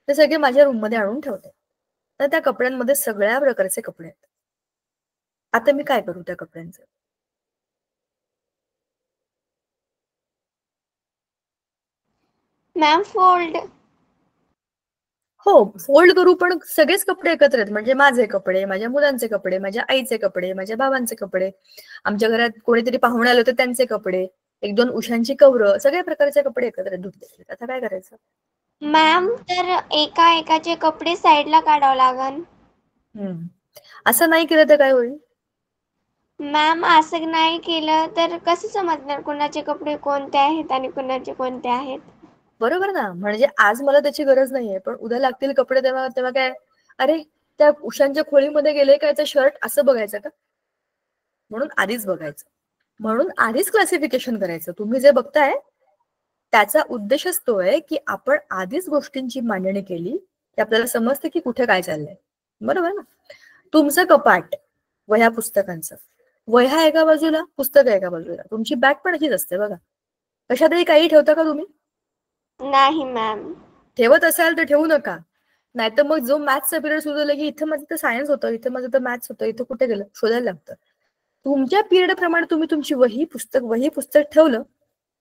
[SPEAKER 1] ते सगळे माझ्या रूम मध्ये आणून ठेवते. तर त्या कपड्यांमध्ये सगळ्या प्रकारचे कपडे आहेत. आता मी काय करू त्या कपड्यांचं?
[SPEAKER 2] Ma'am, fold.
[SPEAKER 1] हो, फोल्ड करू, पण सगळेच कपडे एकत्र आहेत. म्हणजे माझे कपडे, माझ्या मुलांचे कपडे, माझ्या आईचे कपडे, माझ्या बाबांचे कपडे, आमच्या घरात कोणीतरी पाहुणे आले होते त्यांचे कपडे, 1-2 उशांची कवरं, सगळ्या प्रकारचे कपडे एकत्र धुतले. आता काय करायचं?
[SPEAKER 2] मॅम, तर एका एकाचे कपडे साईडला काढावं लागन.
[SPEAKER 1] असं नाही केलं तर काय होईल?
[SPEAKER 2] मॅम, असं नाही केलं तर कसं समजणार कोणाचे कपडे कोणते आहेत आणि कोणाचे कोणते आहेत?
[SPEAKER 1] बरोबर ना? म्हणजे आज मला त्याची गरज नाहीये, पण उद्या लागतील कपडे, तेव्हा तेव्हा काय, अरे त्या उशांच्या खोळीमध्ये गेले का याचं शर्ट असं बघायचं का? म्हणून आधीच बघायचं, म्हणून आधीच क्लासिफिकेशन करायचं. तुम्ही जे बघताय त्याचा उद्देशच तो आहे की आपण आधीच गोष्टींची मांडणी केली की आपल्याला समजतं की कुठे काय चाललंय. बरोबर ना? तुमचं कपाट वह्या पुस्तकांचं, वह्या एका बाजूला, पुस्तक एका बाजूला, तुमची बॅग पण अशीच असते बघा. कशातरी काही ठेवता का तुम्ही?
[SPEAKER 2] नाही मॅम.
[SPEAKER 1] ठेवत असाल तर ठेवू नका, नाहीतर मग जो मॅथ्सचा पिरियड सुरू झाला की इथं माझं तर सायन्स होतं, इथं माझं तर मॅथ्स होतं, इथं कुठे गेलं शोधायला लागतं. तुमच्या पिरियड प्रमाणे तुम्ही तुमची वही पुस्तक ठेवलं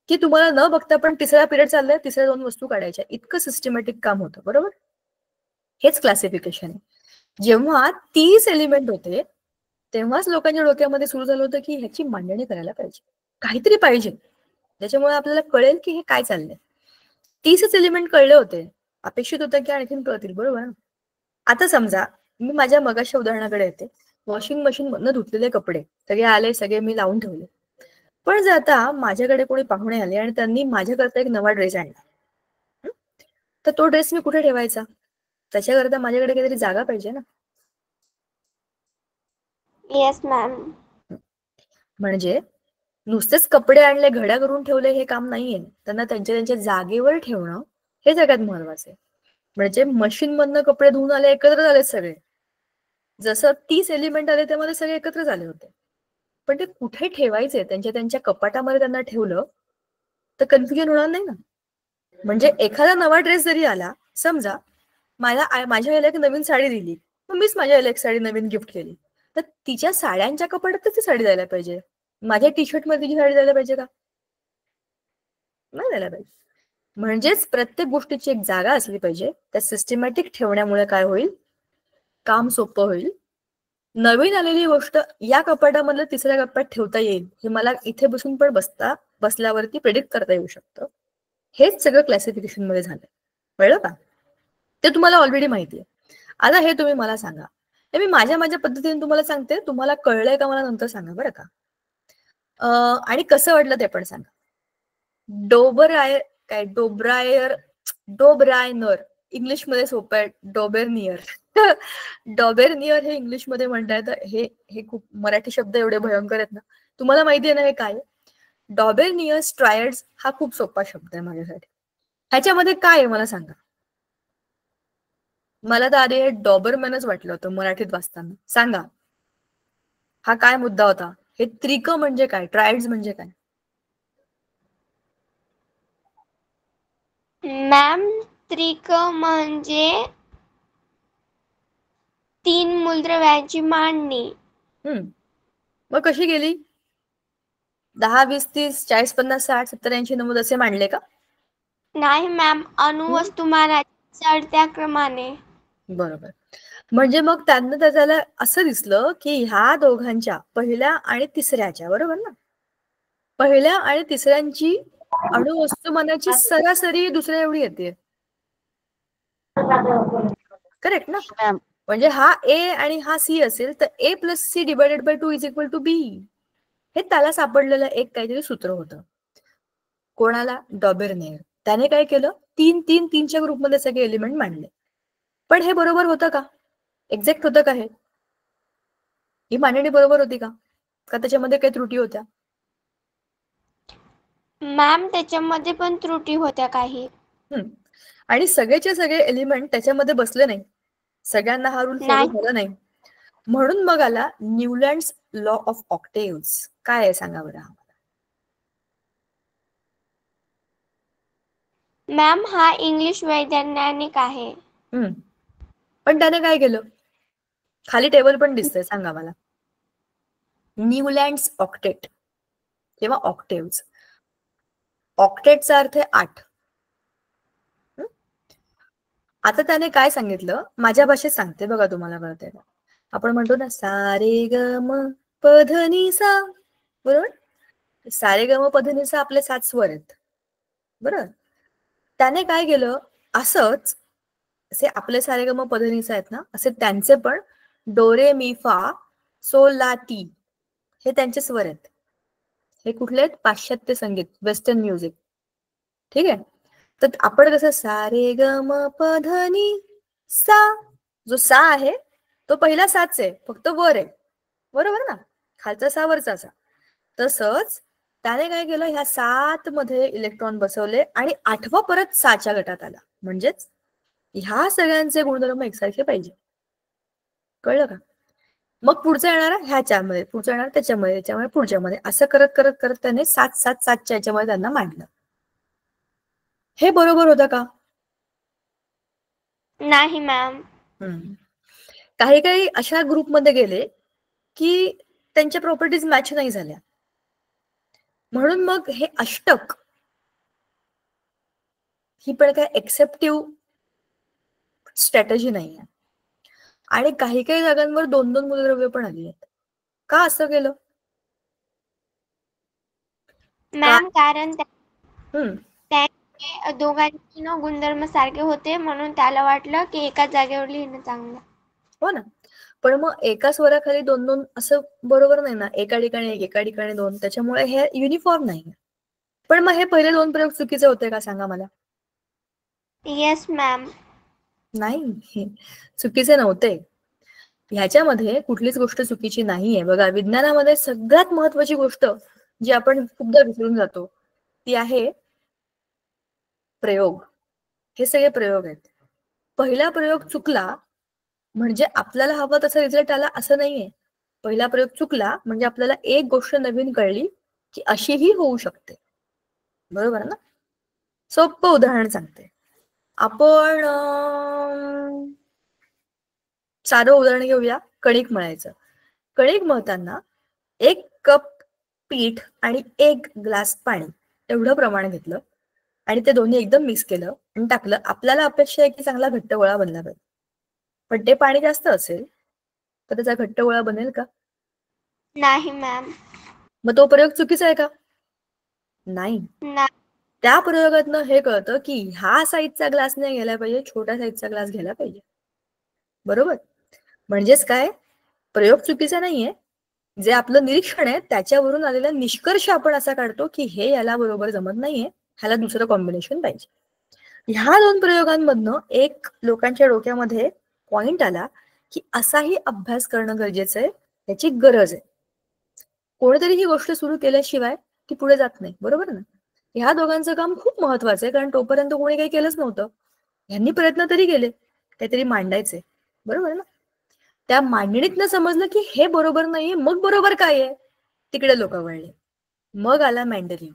[SPEAKER 1] की तुम्हाला न बघता पण तिसरा पिरियड चाललाय, तिसऱ्या 2 वस्तू काढायच्या, इतकं सिस्टमॅटिक काम होतं. बरोबर? हेच क्लासिफिकेशन आहे. जेव्हा 30 एलिमेंट होते तेव्हाच लोकांच्या डोक्यामध्ये सुरू झालं होतं की ह्याची मांडणी करायला पाहिजे, काहीतरी पाहिजे ज्याच्यामुळे आपल्याला कळेल की हे काय चाललंय. 30च एलिमेंट कळले होते, अपेक्षित होतं की आणखीन कळतील. बरोबर? आता समजा मी माझ्या मगाच्या उदाहरणाकडे येते. वॉशिंग मशीन मधनं धुतलेले कपडे सगळे आले, सगळे मी लावून ठेवले. पण जर आता माझ्याकडे कोणी पाहुणे आले आणि त्यांनी माझ्याकरता एक नवा ड्रेस आणला, तर तो ड्रेस मी कुठे ठेवायचा? त्याच्याकरता माझ्याकडे काहीतरी जागा पाहिजे ना.
[SPEAKER 2] Yes ma'am.
[SPEAKER 1] म्हणजे नुसतेच कपडे आणले, घड्या करून ठेवले हे काम नाहीये, त्यांना त्यांच्या त्यांच्या जागेवर ठेवणं हे सगळ्यात महत्वाचं आहे. म्हणजे मशीन मधनं कपडे धुवून आले, एकत्र झाले सगळे. जसं 30 एलिमेंट आले त्यामध्ये सगळे एकत्र झाले होते, पण ते कुठे ठेवायचे त्यांच्या त्यांच्या कपाटामध्ये त्यांना ठेवलं तर कन्फ्युजन होणार नाही ना. म्हणजे एखादा नवा ड्रेस जरी आला, समजा माझ्या आईला एक नवीन साडी दिली, मग मीच माझ्या आईला एक साडी नवीन गिफ्ट केली, तर तिच्या साड्यांच्या कपाटातच ती साडी द्यायला पाहिजे. माझ्या टी शर्ट मध्ये तिची साडी द्यायला पाहिजे का? नाही द्यायला पाहिजे. म्हणजेच प्रत्येक गोष्टीची एक जागा असली पाहिजे. त्या सिस्टमॅटिक ठेवण्यामुळे काय होईल? काम सोपं होईल. नवीन आलेली गोष्ट या कपाटामधलं तिसऱ्या कपाटात ठेवता येईल, हे मला इथे बसून पण बसल्यावरती प्रेडिक्ट करता येऊ शकतं. हेच सगळं क्लासिफिकेशन मध्ये झालंय. कळलं का? ते तुम्हाला ऑलरेडी माहिती आहे. आता हे तुम्ही मला सांगा, हे मी माझ्या पद्धतीने तुम्हाला सांगते, तुम्हाला कळलंय का मला नंतर सांगा बरं का. आणि कसं वाटलं ते पण सांगा. डोब्रायर इंग्लिशमध्ये सोपं आहे. डॉबेरनियर डॉबेरनियर हे इंग्लिशमध्ये म्हणता येतं. हे खूप मराठी शब्द एवढे भयंकर आहेत ना. तुम्हाला माहिती आहे ना हे काय? डॉबेरनियर ट्रायड्स हा खूप सोपा शब्द आहे माझ्यासाठी. ह्याच्यामध्ये काय आहे मला सांगा. मला तर आधी हे डॉबरमॅनच वाटलं होतं मराठीत वाचताना. सांगा हा काय मुद्दा होता? हे त्रिक म्हणजे काय? ट्रायड्स म्हणजे काय?
[SPEAKER 2] मॅम, त्रिक म्हणजे 3 मूलद्रव्यांची मांडणी.
[SPEAKER 1] मग कशी गेली? 10, 20, 30, 40, 50, 60, 70, 80, 90 असे मांडले का?
[SPEAKER 2] नाही मॅम, अणुवस्तुमानाच्या चढत्या क्रमाने.
[SPEAKER 1] बरोबर. म्हणजे मग त्यांना त्याला असं दिसलं की ह्या दोघांच्या पहिल्या आणि तिसऱ्याच्या, बरोबर ना, पहिल्या आणि तिसऱ्यांची अणुवस्तुमानाची सरासरी दुसऱ्या एवढी येते. करेक्ट ना? म्हणजे हा ए आणि हा सी असेल तर A plus C divided by 2 is equal to B. हे त्याला सापडलेलं एक काहीतरी सूत्र होतं. कोणाला? डॉबेरनेर. त्याने काय केलं? 3-3-3च्या ग्रुपमध्ये सगळे एलिमेंट मांडले. पण हे बरोबर होतं का? एक्झॅक्ट होतं का हे? ही मांडणी बरोबर होती का त्याच्यामध्ये काही त्रुटी होत्या?
[SPEAKER 2] मॅम, त्याच्यामध्ये पण त्रुटी होत्या काही.
[SPEAKER 1] आणि सगळेचे सगळे एलिमेंट त्याच्यामध्ये बसले नाही, सगळ्यांना हा रूल फॉलो झाला नाही. म्हणून मग आला न्यूलँड्स लॉ ऑफ ऑक्टेव्स. काय आहे सांगा बरं.
[SPEAKER 2] मॅम, हा इंग्लिश वैज्ञानिक आहे.
[SPEAKER 1] पण त्याने काय केलं? खाली टेबल पण दिसतंय, सांगा मला. न्यूलँड्स ऑक्टेट किंवा ऑक्टेव्स. ऑक्टेटचा अर्थ आहे 8. आता त्याने काय सांगितलं? माझ्या भाषेत सांगते बघा, तुम्हाला कळतंय का. आपण म्हणतो ना सा रे ग म प ध नि सा, बरोबर? सारे ग म प ध नि सा आपले 7 स्वर आहेत, बरोबर? त्याने काय केलं? असंच असे आपले सारे ग म प ध नि सा आहेत ना, असे त्यांचे पण डो रे मी फा सो ला टी हे त्यांचे स्वर आहेत. हे कुठले आहेत? पाश्चात्य संगीत, वेस्टर्न म्युझिक. ठीक आहे. तर आपण कसं सा रे ग म प ध नि सा, जो सा आहे तो पहिला 7 आहे, फक्त वर आहे, बरोबर ना, खालचा 6 वरचा 6. तसंच त्याने काय केलं, ह्या 7 मध्ये इलेक्ट्रॉन बसवले आणि 8वा परत 6च्या गटात आला. म्हणजेच ह्या सगळ्यांचे गुणधर्म एकसारखे पाहिजे. कळलं का? मग पुढचं येणार ह्याच्यामध्ये, पुढचं येणार त्याच्यामध्ये, त्याच्यामुळे पुढच्यामध्ये, असं करत करत करत त्याने 7-7-7च्या याच्यामध्ये त्यांना मांडलं. हे बरोबर होतं का?
[SPEAKER 2] नाही मॅम.
[SPEAKER 1] काही काही अशा ग्रुपमध्ये गेले की त्यांच्या प्रॉपर्टीज मॅच नाही झाल्या, म्हणून मग हे अष्टक ही पण काय एक्सेप्टिव्ह स्ट्रॅटेजी नाही आहे. आणि काही काही जागांवर 2-2 मूलद्रव्य पण आली आहेत. का असं केलं
[SPEAKER 2] मॅम? कारण
[SPEAKER 1] हम्म
[SPEAKER 2] त्यांचे दोघांचे गुणधर्म सारखे होते, म्हणून त्याला वाटलं की एकाच जागेवर लिहिणं चांगलं.
[SPEAKER 1] हो ना, पण मग एका स्वराखाली 2-2 असं बरोबर नाही ना, एका ठिकाणी 1 एका ठिकाणी 2, त्याच्यामुळे हे युनिफॉर्म नाही. पण मग हे पहिले 2 प्रयोग चुकीचे होते का सांगा मला?
[SPEAKER 2] Yes ma'am.
[SPEAKER 1] नाही, चुकीचे नव्हते. ह्याच्यामध्ये कुठलीच गोष्ट चुकीची नाहीये. बघा, विज्ञानामध्ये सगळ्यात महत्वाची गोष्ट जी आपण खूपदा विसरून जातो ती आहे प्रयोग. हे सगळे प्रयोग आहेत. पहिला प्रयोग चुकला म्हणजे आपल्याला हवा तसा रिझल्ट आला असं नाहीये. पहिला प्रयोग चुकला म्हणजे आपल्याला एक गोष्ट नवीन कळली की अशीही होऊ शकते. बरोबर ना? सोपं उदाहरण सांगते. आपण साधं उदाहरण घेऊया, कणिक मळायचं. कणिक मळताना 1 कप पीठ आणि 1 ग्लास पाणी एवढं प्रमाण घेतलं आणि ते दोन्ही एकदम मिक्स केलं आणि टाकलं. आपल्याला अपेक्षा आहे की चांगला घट्ट गोळा बनला पाहिजे, पण ते पाणी जास्त असेल तर त्याचा घट्ट गोळा बनेल का?
[SPEAKER 2] नाही मॅम.
[SPEAKER 1] मग तो प्रयोग चुकीचा आहे का? नाही. त्या प्रयोगातनं हे कळतं की ह्या साईजचा ग्लास नाही घ्यायला पाहिजे, छोट्या साईजचा ग्लास घ्यायला पाहिजे. बरोबर? म्हणजेच काय, प्रयोग चुकीचा नाहीये, जे आपलं निरीक्षण आहे त्याच्यावरून आलेला निष्कर्ष आपण असा काढतो की हे याला बरोबर जमत नाहीये, ह्याला दुसरं कॉम्बिनेशन पाहिजे. ह्या 2 प्रयोगांमधनं एक लोकांच्या डोक्यामध्ये पॉइंट आला की असाही अभ्यास करणं गरजेचं आहे, त्याची गरज आहे. कोणीतरी ही गोष्ट सुरू केल्याशिवाय ती पुढे जात नाही. बरोबर ना? ह्या दोघांचं काम खूप महत्वाचं आहे, कारण तोपर्यंत कोणी काही केलंच नव्हतं. यांनी प्रयत्न तरी केले काहीतरी मांडायचे. बरोबर ना? त्या मांडणीतनं समजलं की हे बरोबर नाहीये, मग बरोबर काय आहे तिकडे लोक वळले. मग आला मेंडलीव.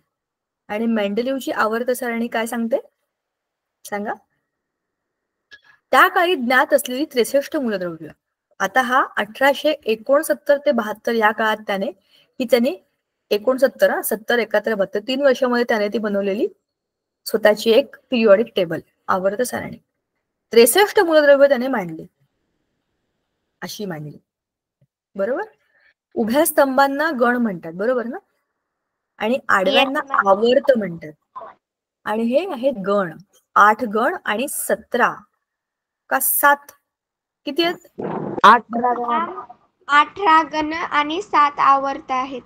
[SPEAKER 1] आणि मेंडलीवची आवर्त सारणी काय सांगते सांगा? त्या काळी ज्ञात असलेली 63 मूलद्रव्य. आता हा 1869 ते 72 या काळात त्यांनी 69 70 71 72 3 वर्षामध्ये त्याने ती बनवलेली स्वतःची एक पिरियॉडिक टेबल, आवर्त सारणी. 63 मूलद्रव्य त्याने मांडली, अशी मांडली. बरोबर? उभ्या स्तंभांना गण म्हणतात, बरोबर ना? आणि आडव्यांना आवर्त म्हणतात. आणि हे आहेत गण. 8 गण आणि 17 का 7 किती आहेत?
[SPEAKER 2] 18 गण आणि 7 आवर्त आहेत.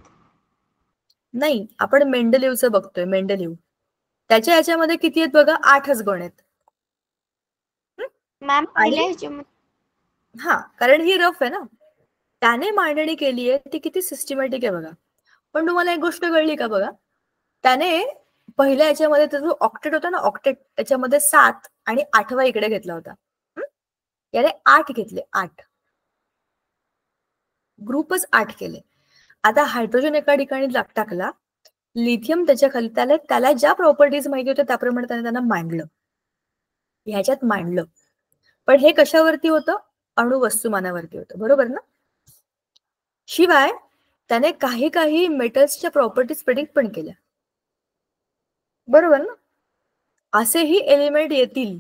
[SPEAKER 1] नाही, आपण मेंडलीवचं बघतोय. मेंडलीव त्याच्या याच्यामध्ये किती आहेत बघा? 8च गण आहेत.
[SPEAKER 2] मॅम
[SPEAKER 1] हा, कारण ही रफ आहे ना. त्याने मांडणी केली आहे ती किती सिस्टमॅटिक आहे बघा. पण तुम्हाला एक गोष्ट कळली का बघा? त्याने पहिल्या याच्यामध्ये जो ऑक्टेट होता ना, ऑक्टेट, त्याच्यामध्ये 7 आणि 8वा इकडे घेतला होता. याने 8 घेतले, 8 ग्रुपच 8 केले. आता हायड्रोजन एका ठिकाणी टाकला, लिथियम त्याच्या खाली, त्याला ज्या प्रॉपर्टीज माहिती होत्या त्याप्रमाणे त्याने त्यांना मांडलं, ह्याच्यात मांडलं. पण हे कशावरती होतं? अणुवस्तुमानावरती होतं. बरोबर ना? शिवाय त्याने काही काही मेटल्सच्या प्रॉपर्टीज प्रेडिक्ट पण केल्या. बरोबर ना? असेही एलिमेंट येतील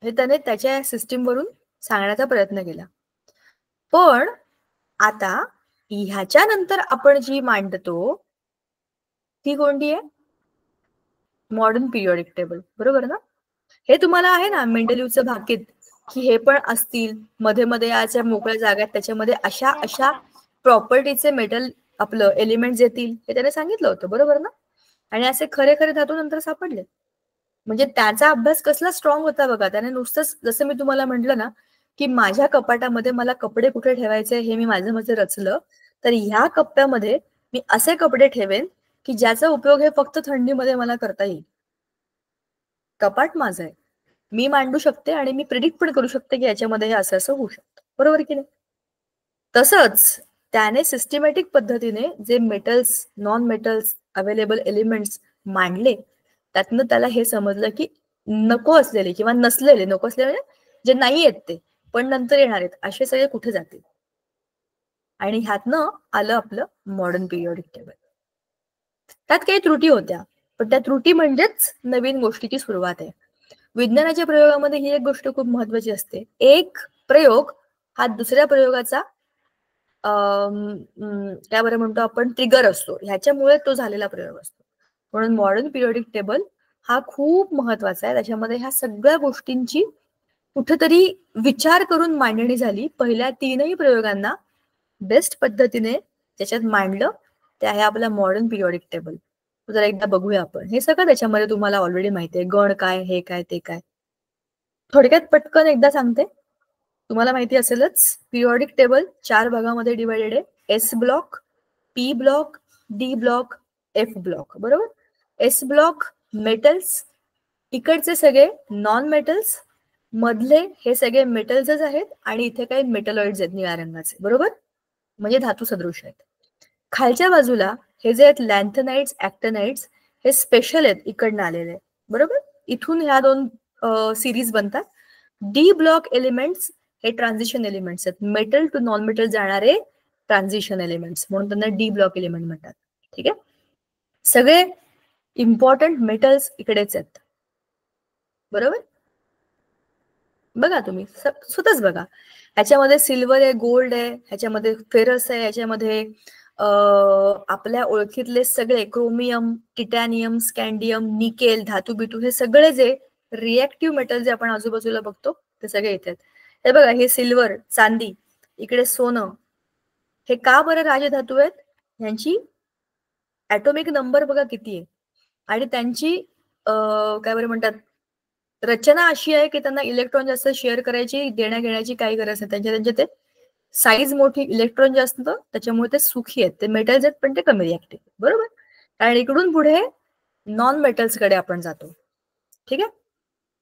[SPEAKER 1] हे त्याने त्याच्या सिस्टीम वरून सांगण्याचा प्रयत्न केला. पण आता ह्याच्या नंतर आपण जी मांडतो ती कोणती आहे? Modern periodic table. बरोबर ना? हे तुम्हाला आहे ना मेंडलीवचं भाकीत, की हे पण असतील मध्ये मध्ये याच्या मोकळ्या जागात त्याच्यामध्ये अशा अशा प्रॉपर्टीचे मेटल आपलं एलिमेंट येतील हे त्याने सांगितलं होतं. बरोबर ना? आणि असे खरे खरे धातू नंतर सापडले. म्हणजे त्याचा अभ्यास कसला स्ट्रॉंग होता बघा. त्याने नुसतंच, जसं मी तुम्हाला म्हटलं ना की माझ्या कपाटामध्ये मला कपडे कुठे ठेवायचे हे मी माझं रचलं, तर ह्या कप्प्यामध्ये मी असे कपडे ठेवेन की ज्याचा उपयोग हे फक्त थंडीमध्ये मला करता येईल. कपाट माझं आहे, मी मांडू शकते आणि मी प्रिडिक्ट पण करू शकते की याच्यामध्ये हे असं असं होऊ शकतं, बरोबर की नाही? तसंच त्याने सिस्टमॅटिक पद्धतीने जे metals, non metals, available elements मांडले, त्यातनं त्याला हे समजलं की नको असलेले किंवा नसलेले, नको असलेले जे नाही आहेत ते पण नंतर येणार आहेत असे सगळे कुठे जातील, आणि ह्यातनं आलं आपलं मॉडर्न पिरियोडिक टेबल. त्यात काही त्रुटी होत्या, पण त्या त्रुटी म्हणजेच नवीन गोष्टीची सुरुवात आहे. विज्ञानाच्या प्रयोगामध्ये ही एक गोष्ट खूप महत्वाची असते, एक प्रयोग हा दुसऱ्या प्रयोगाचा काय बरं म्हणतो आपण ट्रिगर असतो, ह्याच्यामुळे तो झालेला प्रयोग असतो. म्हणून मॉडर्न पिरियोडिक टेबल हा खूप महत्वाचा आहे. त्याच्यामध्ये ह्या सगळ्या गोष्टींची कुठेतरी विचार करून मांडणी झाली. पहिल्या 3ही प्रयोगांना बेस्ट पद्धतीने त्याच्यात मांडलं, ते आहे आपला मॉडर्न पिरियोडिक टेबल. जरा एकदा बघूया आपण. हे सगळं त्याच्यामध्ये तुम्हाला ऑलरेडी माहिती आहे, गण काय, हे काय, ते काय. थोडक्यात पटकन एकदा सांगते, तुम्हाला माहिती असेलच, पिरियोडिक टेबल 4 भागामध्ये डिवायडेड आहे. S block, P block, D block, F block, बरोबर? एस ब्लॉक मेटल्स, इकडचे सगळे नॉन मेटल्स, मधले हे सगळे मेटल्सच आहेत आणि इथे काही मेटलॉइड्स आहेत निळ्या रंगाचे, बरोबर? म्हणजे धातू सदृश आहेत. खालच्या बाजूला हे जे आहेत लॅन्थनाइड्स, ऍक्टनाइड्स, हे स्पेशल आहेत, इकडनं आलेले, बरोबर? इथून ह्या 2 सिरीज बनतात. डी ब्लॉक एलिमेंट्स हे ट्रान्झिशन एलिमेंट्स आहेत, मेटल टू नॉन मेटल जाणारे ट्रान्झिशन एलिमेंट्स, म्हणून त्यांना डी ब्लॉक एलिमेंट म्हणतात. ठीक आहे, सगळे इम्पॉर्टंट मेटल्स इकडेच आहेत, बरोबर? बघा तुम्ही स्वतःच बघा, ह्याच्यामध्ये सिल्वर आहे, गोल्ड आहे, ह्याच्यामध्ये फेरस आहे, ह्याच्यामध्ये आपल्या ओळखीतले सगळे क्रोमियम, टिटॅनियम, स्कॅन्डियम, निकेल, धातू बिटू, हे सगळे जे रिएक्टिव्ह मेटल जे आपण आजूबाजूला बघतो ते सगळे इथे आहेत. हे बघा, हे सिल्वर, चांदी, इकडे सोनं, हे का बरं राजधातू आहेत? यांची ऍटॉमिक नंबर बघा किती आहे, आणि त्यांची काय बरं म्हणतात, रचना अशी आहे की त्यांना इलेक्ट्रॉन जास्त शेअर करायची, देण्या घेण्याची काही गरज नाही. त्यांच्या ते साईज मोठी, इलेक्ट्रॉन जास्त, त्याच्यामुळे ते सुखी आहेत, ते मेटल्स आहेत पण ते कमी रिएक्टिव्ह, बरोबर? आणि इकडून पुढे नॉन मेटल्स कडे आपण जातो. ठीक आहे,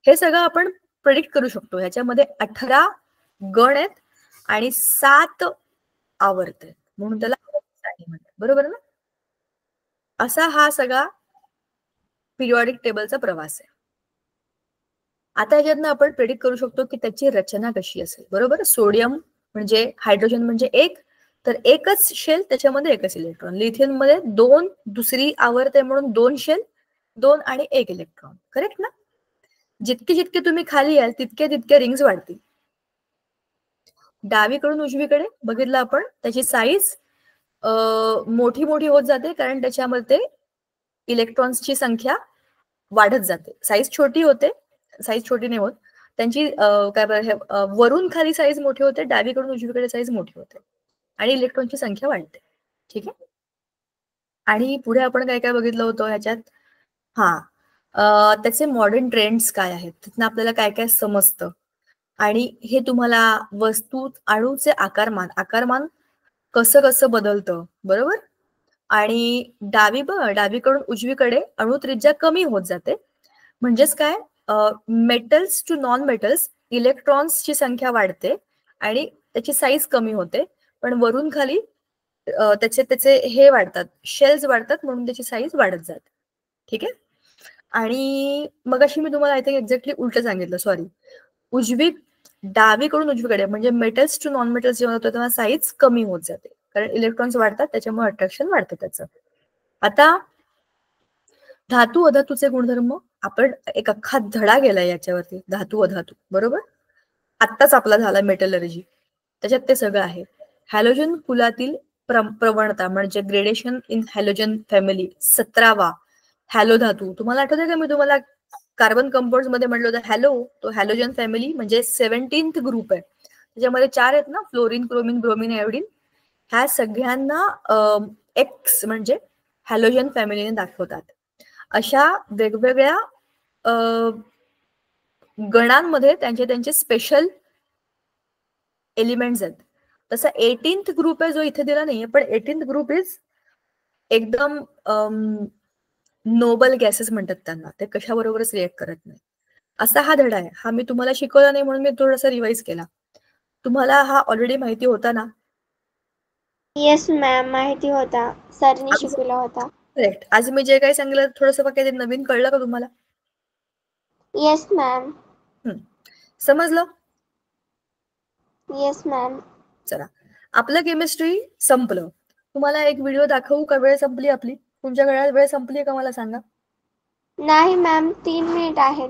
[SPEAKER 1] हे सगळं आपण प्रेडिक्ट करू शकतो. ह्याच्यामध्ये 18 गण आहेत आणि 7 आवर्त आहेत, म्हणून त्याला म्हणतात, बरोबर ना? असा हा सगळा पिरियोडिक टेबलचा प्रवास आहे. आता याच्यातनं आपण प्रेडिक्ट करू शकतो की त्याची रचना कशी असेल, बरोबर? सोडियम म्हणजे हायड्रोजन म्हणजे 1, तर एकच शेल, त्याच्यामध्ये एकच इलेक्ट्रॉन. लिथियम मध्ये 2 दुसरी आवर्त आहे म्हणून 2 शेल, 2 आणि 1 इलेक्ट्रॉन, करेक्ट ना? जितके जितके तुम्ही खाली याल तितके तितके रिंग्स वाढतील. डावीकडून उजवीकडे बघितलं आपण, त्याची साईज मोठी मोठी होत जाते, कारण त्याच्यामध्ये इलेक्ट्रॉन्सची संख्या वाढत जाते. साईज छोटी होते, साईज छोटी नाही होत त्यांची, काय बरं, वरून खाली साईज मोठी होते, डावीकडून उजवीकडे साईज मोठी होते आणि इलेक्ट्रॉनची संख्या वाढते. ठीक आहे, आणि पुढे आपण काय काय बघितलं होतं ह्याच्यात, त्याचे मॉडर्न ट्रेंड्स काय आहेत, तिथनं आपल्याला काय काय समजतं, आणि हे तुम्हाला वस्तू, अणूचे आकारमान कसं कसं बदलतं, बरोबर? आणि डावीकडून उजवीकडे अणू त्रिज्या कमी होत जाते, म्हणजेच काय, मेटल्स टू नॉन मेटल्स, इलेक्ट्रॉन्सची संख्या वाढते आणि त्याची साईज कमी होते, पण वरून खाली त्याचे हे वाढतात, शेल्स वाढतात, म्हणून त्याची साईज वाढत जाते. ठीक आहे, आणि मग अशी मी तुम्हाला आय थिंक एक्झॅक्टली उलट सांगितलं, सॉरी, डावीकडून उजवीकडे म्हणजे मेटल्स टू नॉन मेटल्स जेव्हा होतं तेव्हा साईज कमी होत जाते, कारण इलेक्ट्रॉन्स वाढतात, त्याच्यामुळे अट्रॅक्शन वाढतं त्याचं. आता धातू अधातूचे गुणधर्म, आपण एक अख्खा धडा गेलाय याच्यावरती, धातू अधातू, बरोबर? आत्ताच आपला झाला मेटलर्जी, त्याच्यात ते सगळं आहे. हॅलोजन कुलातील प्रवणता म्हणजे ग्रेडेशन इन हॅलोजन फॅमिली, 17वा हॅलो धातू. तुम्हाला आठवतंय का मी तुम्हाला कार्बन कंपाऊंड मध्ये म्हटलं होतं हॅलो, तो हॅलोजन फॅमिली म्हणजे 17th ग्रुप आहे, त्याच्यामध्ये 4 आहेत ना, फ्लोरीन, क्रोमिन, ब्रोमिन, आयोडीन, ह्या सगळ्यांना एक्स म्हणजे हॅलोजन फॅमिलीने दाखवतात. अशा वेगवेगळ्या गणांमध्ये त्यांचे स्पेशल एलिमेंट्स आहेत. तसा 18th ग्रुप आहे जो इथे दिला नाहीये, पण 18th ग्रुप इज एकदम नोबल गॅसेस म्हणतात त्यांना, ते कशाबरोबरच रिएक्ट करत नाही. असा हा धडा आहे. हा मी तुम्हाला शिकवला नाही म्हणून मी थोडासा रिवाइज केला. तुम्हाला हा ऑलरेडी माहिती होता ना?
[SPEAKER 2] येस मॅम, माहिती होता, सरनी शिकवला होता.
[SPEAKER 1] करेक्ट. आज मी जे काही सांगितलं थोडंसं काही नवीन कळलं का तुम्हाला?
[SPEAKER 2] Yes ma'am.
[SPEAKER 1] समजलं?
[SPEAKER 2] Yes ma'am.
[SPEAKER 1] चला, आपलं केमिस्ट्री संपलं. तुम्हाला एक व्हिडिओ दाखवू का? वेळ संपली आपली. तुमच्या वेळात वेळ संपली का मला सांगा?
[SPEAKER 2] नाही मॅम, 3 मिनिट आहेत.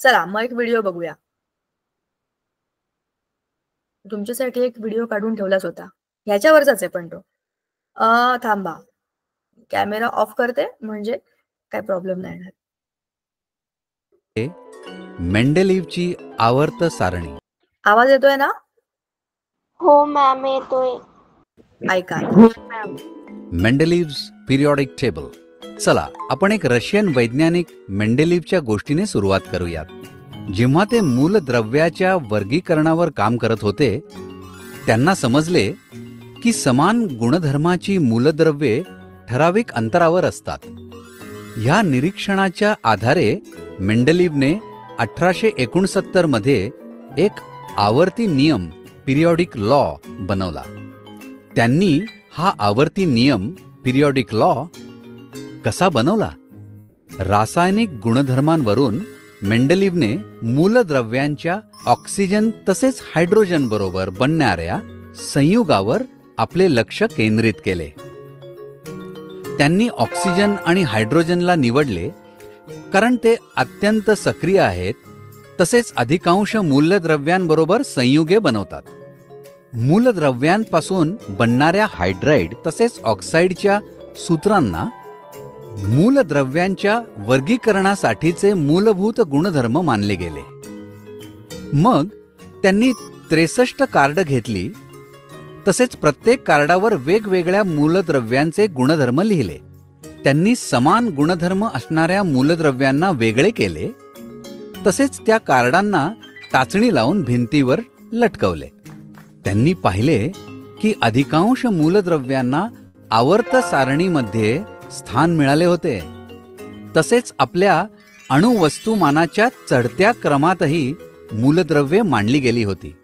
[SPEAKER 1] चला मग एक व्हिडिओ बघूया. तुमच्यासाठी एक व्हिडिओ काढून ठेवलाच होता, ह्याच्यावरचाच आहे पण तो. थांबा, कॅमेरा ऑफ करते म्हणजे काय प्रॉब्लेम नाही येणार.
[SPEAKER 3] मेंडेलिव्हची आवर्त सारणी.
[SPEAKER 1] आवाज येतोय ना?
[SPEAKER 2] हो मॅम, येतोय.
[SPEAKER 1] ऐका.
[SPEAKER 3] मेंडेलिव्हज पिरियॉडिक टेबल. चला, आपण एक रशियन वैज्ञानिक मेंडेलिव्हच्या गोष्टीने सुरुवात करूयात. जेव्हा ते मूलद्रव्याच्या वर्गीकरणावर काम करत होते, त्यांना समजले की समान गुणधर्माची मूलद्रव्ये ठराविक अंतरावर असतात. ह्या निरीक्षणाच्या आधारे मेंडेलिव्हने 1869 मध्ये एक आवर्ती नियम, पिरियॉडिक लॉ बनवला. त्यांनी हा आवर्ती नियम, पिरियॉडिक लॉ कसा बनवला? रासायनिक गुणधर्मांवरून मेंडेलिव्हने मूलद्रव्यांच्या ऑक्सिजन तसेच हायड्रोजन बरोबर बनणाऱ्या संयुगावर आपले लक्ष केंद्रित केले. त्यांनी ऑक्सिजन आणि हायड्रोजनला निवडले कारण ते अत्यंत सक्रिय आहेत, तसेच अधिकांश मूलद्रव्यांबरोबर संयुगे बनवतात. मूलद्रव्यांपासून बनणाऱ्या हायड्राइड तसेच ऑक्साईडच्या सूत्रांना मूलद्रव्यांच्या वर्गीकरणासाठीचे मूलभूत गुणधर्म मानले गेले. मग त्यांनी 63 कार्ड घेतली, तसेच प्रत्येक कार्डावर वेगवेगळ्या मूलद्रव्यांचे गुणधर्म लिहिले. त्यांनी समान गुणधर्म असणाऱ्या मूलद्रव्यांना वेगळे केले, तसेच त्या कार्डांना टाचणी लावून भिंतीवर लटकवले. त्यांनी पाहिले की अधिकांश मूलद्रव्यांना आवर्त सारणीमध्ये स्थान मिळाले होते. तसेच आपल्या अणुवस्तुमानाच्या चढत्या क्रमातही मूलद्रव्ये मांडली गेली होती.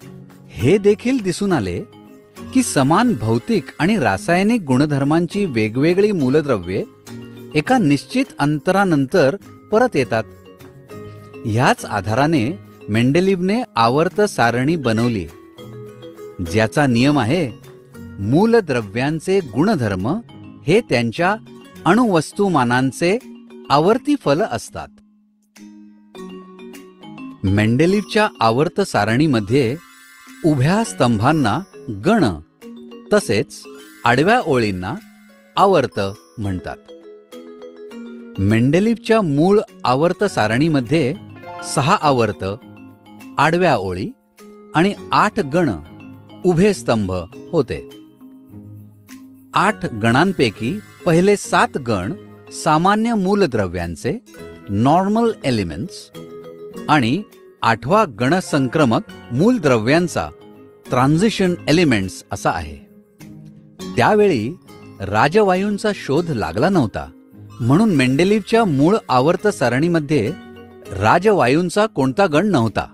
[SPEAKER 3] हे देखील दिसून आले की समान भौतिक आणि रासायनिक गुणधर्मांची वेगवेगळी मूलद्रव्ये एका निश्चित अंतरानंतर परत येतात. ह्याच आधाराने मेंडेलिव्हने आवर्त सारणी बनवली, ज्याचा नियम आहे मूलद्रव्यांचे गुणधर्म हे त्यांच्या अणुवस्तुमानांचे आवर्ती फल असतात. मेंडेलिव्हच्या आवर्त सारणीमध्ये उभ्या स्तंभांना गण तसेच आडव्या ओळींना आवर्त म्हणतात. मेंडेलिव्हच्या मूळ आवर्त सारणीमध्ये 6 आवर्त, आडव्या ओळी आणि 8 गण उभे स्तंभ होते. 8 गणांपैकी पहिले 7 गण सामान्य मूलद्रव्यांचे, नॉर्मल एलिमेंट्स, आणि 8वा गण संक्रमक मूलद्रव्यांचा, ट्रान्झिशन एलिमेंट्स असा आहे. त्यावेळी राजवायूंचा शोध लागला नव्हता, म्हणून मेंडेलिव्हच्या मूळ आवर्त सारणीमध्ये राजवायूंचा कोणता गण नव्हता.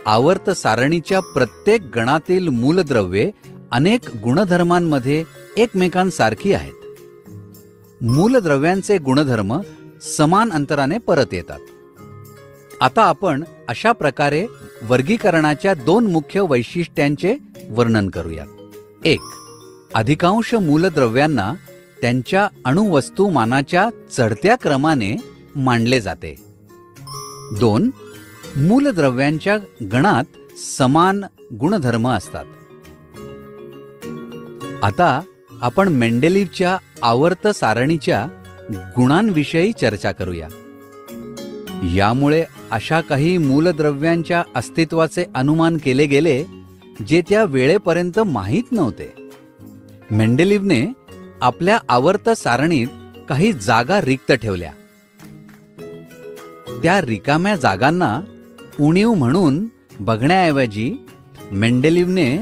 [SPEAKER 3] आवर्त सारणीच्या प्रत्येक गणातील मूलद्रव्ये अनेक गुणधर्मांमध्ये एकमेकांसारखी आहेत. मूलद्रव्यांचे गुणधर्म समान अंतराने परत येतात. आता आपण अशा प्रकारे वर्गीकरणाच्या 2 मुख्य वैशिष्ट्यांचे वर्णन करूया. 1. अधिकांश मूलद्रव्यांना त्यांच्या अणुवस्तुमानाच्या चढत्या क्रमाने मांडले जाते. 2. मूलद्रव्यांच्या गणात समान गुणधर्म असतात. आता आपण मेंडेलिव्हच्या आवर्त सारणीच्या गुणांविषयी चर्चा करूया. यामुळे अशा काही मूलद्रव्यांच्या अस्तित्वाचे अनुमान केले गेले जे त्या वेळेपर्यंत माहीत नव्हते. मेंडेलिव्हने आपल्या आवर्त सारणीत काही जागा रिक्त ठेवल्या. त्या रिकाम्या जागांना उणीव म्हणून बघण्याऐवजी मेंडेलिव्हने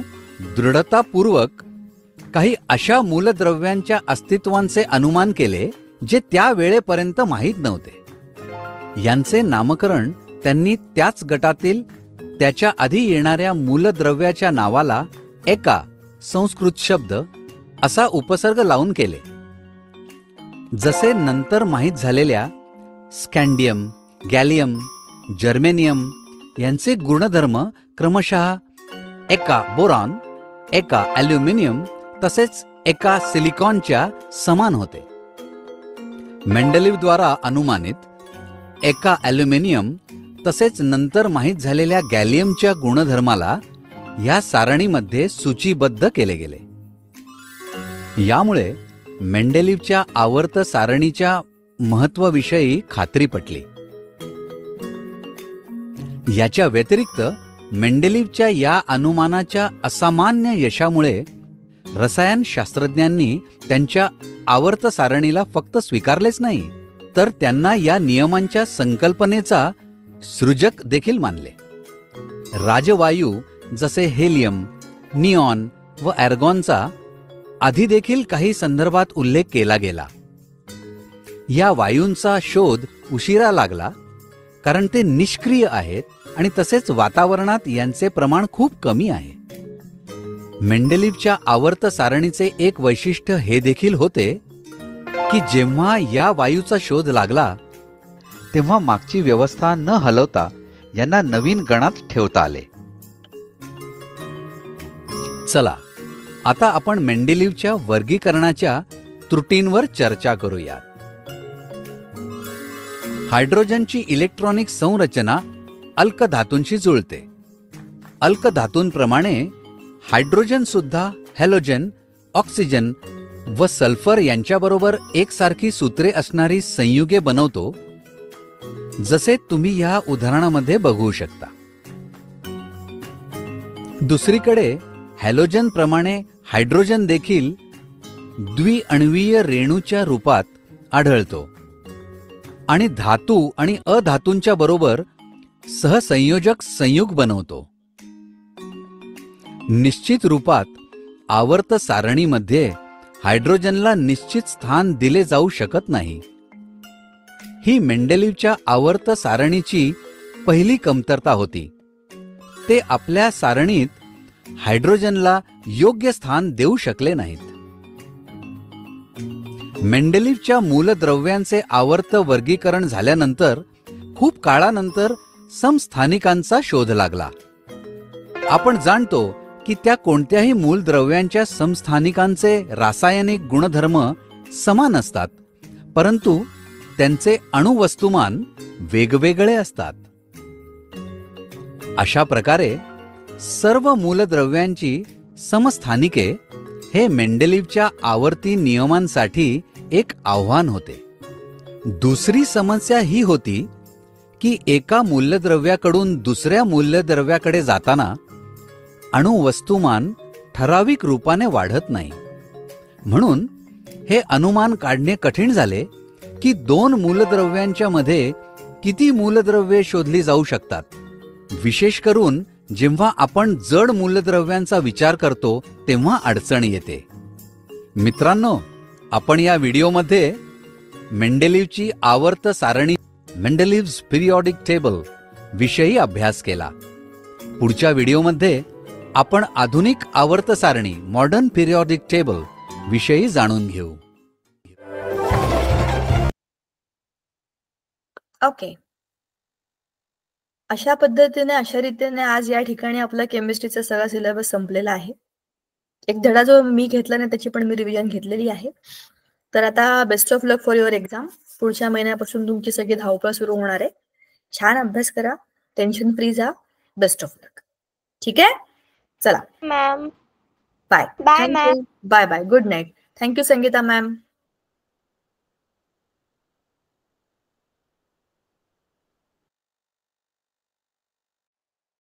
[SPEAKER 3] दृढतापूर्वक काही अशा मूलद्रव्यांच्या अस्तित्वांचे अनुमान केले जे त्या वेळेपर्यंत माहीत नव्हते। यांचे नामकरण त्यांनी त्याच गटातील त्याच्या आधी येणाऱ्या मूलद्रव्याच्या नावाला एका संस्कृत शब्द असा उपसर्ग लावून केले। जसे नंतर माहीत झालेल्या स्कँडियम, गॅलियम, जर्मेनियम यांचे गुणधर्म क्रमशः एका बोरॉन, एका ॲल्युमिनियम तसेच एका सिलिकॉनच्या समान होते। मेंडेलिव्हद्वारा अनुमानित एका ॲल्युमिनियम तसेच नंतर माहीत झालेल्या गॅलियमच्या गुणधर्माला या सारणीमध्ये सूचीबद्ध केले गेले। यामुळे मेंडेलिव्हच्या आवर्त सारणीच्या महत्त्वाविषयी खात्री पटली। याच्या व्यतिरिक्त मेंडेलिव्हच्या या अनुमानाच्या असामान्य यशामुळे रसायनशास्त्रज्ञांनी त्यांच्या आवर्त सारणीला फक्त स्वीकारलेच नाही, तर त्यांना या नियमांच्या संकल्पनेचा सृजक देखील मानले। राजवायू जसे हेलियम, निऑन व ॲर्गॉनचा आधी देखील काही संदर्भात उल्लेख केला गेला। या वायूंचा शोध उशिरा लागला कारण ते निष्क्रिय आहेत आणि तसेच वातावरणात यांचे प्रमाण खूप कमी आहे। मेंडेलिव्हच्या आवर्त सारणीचे एक वैशिष्ट्य हे देखील होते की जेव्हा या वायूचा शोध लागला तेव्हा मागची व्यवस्था न हलवता यांना नवीन गणात ठेवता आले। चला आता आपण मेंडेलिव्हच्या वर्गीकरणाच्या त्रुटींवर चर्चा करूया। हायड्रोजनची इलेक्ट्रॉनिक संरचना अल्कधातूंशी जुळते। अल्कधातूंप्रमाणे हायड्रोजन सुद्धा हॅलोजन, ऑक्सिजन व सल्फर यांच्याबरोबर एकसारखी सूत्रे असणारी संयुगे बनवतो, जसे तुम्ही या उदाहरणामध्ये बघू शकता। दुसरीकडे हॅलोजन प्रमाणे हायड्रोजन देखील द्विअण्वीय रेणूच्या रूपात आढळतो आणि धातू आणि अधातूंच्या बरोबर सहसंयोजक संयुग बनवतो। निश्चित रूपात आवर्त सारणीमध्ये हायड्रोजनला निश्चित स्थान दिले जाऊ शकत नाही। ही मेंडेलिव्हच्या आवर्त सारणीची पहिली कमतरता होती। ते आपल्या सारणीत हायड्रोजनला योग्य स्थान देऊ शकले नाहीत। मेंडेलिव्हच्या मूलद्रव्यांचे आवर्त वर्गीकरण झाल्यानंतर खूप काळानंतर समस्थानिकांचा शोध लागला। आपण जाणतो की त्या कोणत्याही मूलद्रव्यांच्या समस्थानिकांचे रासायनिक गुणधर्म समान असतात, परंतु त्यांचे अणुवस्तुमान वेगवेगळे असतात। अशा प्रकारे सर्व मूलद्रव्यांची समस्थानिके हे मेंडेलिव्हच्या आवर्ती नियमांसाठी एक आव्हान होते। दुसरी समस्या ही होती की एका मूलद्रव्याकडून दुसऱ्या मूलद्रव्याकडे जाताना अणुवस्तुमान ठराविक रूपाने वाढत नाही। म्हणून हे अनुमान काढणे कठीण झाले की दोन मूलद्रव्यांच्या मध्ये किती मूलद्रव्ये शोधली जाऊ शकतात, विशेष करून जेव्हा आपण जड मूलद्रव्यांचा विचार करतो तेव्हा अडचण येते। मित्रांनो, आपण या व्हिडिओमध्ये मेंडेलिव्हची आवर्त सारणी, मेंडेलिव्हज पिरियॉडिक टेबल विषयी अभ्यास केला। पुढच्या व्हिडिओमध्ये आपण आधुनिक आवर्त सारणी, मॉडर्न पिरियॉडिक टेबल विषयी जाणून घेऊ।
[SPEAKER 1] ओके, अशा पद्धतीने, अशा रीतीने आज या ठिकाणी आपला केमिस्ट्रीचा सगळा सिलेबस संपलेला आहे। एक धडा जो मी घेतला नाही त्याची पण मी रिव्हिजन घेतलेली आहे। तर आता best of luck for your exam. पुढच्या महिन्यापासून तुमची सगळी धावपळ सुरू होणार आहे। छान अभ्यास करा, टेन्शन फ्री जा। Best of luck. ठीक आहे, चला
[SPEAKER 2] ma'am
[SPEAKER 1] bye
[SPEAKER 2] bye ma'am.
[SPEAKER 1] Bye bye, good night. Thank you Sangeeta ma'am.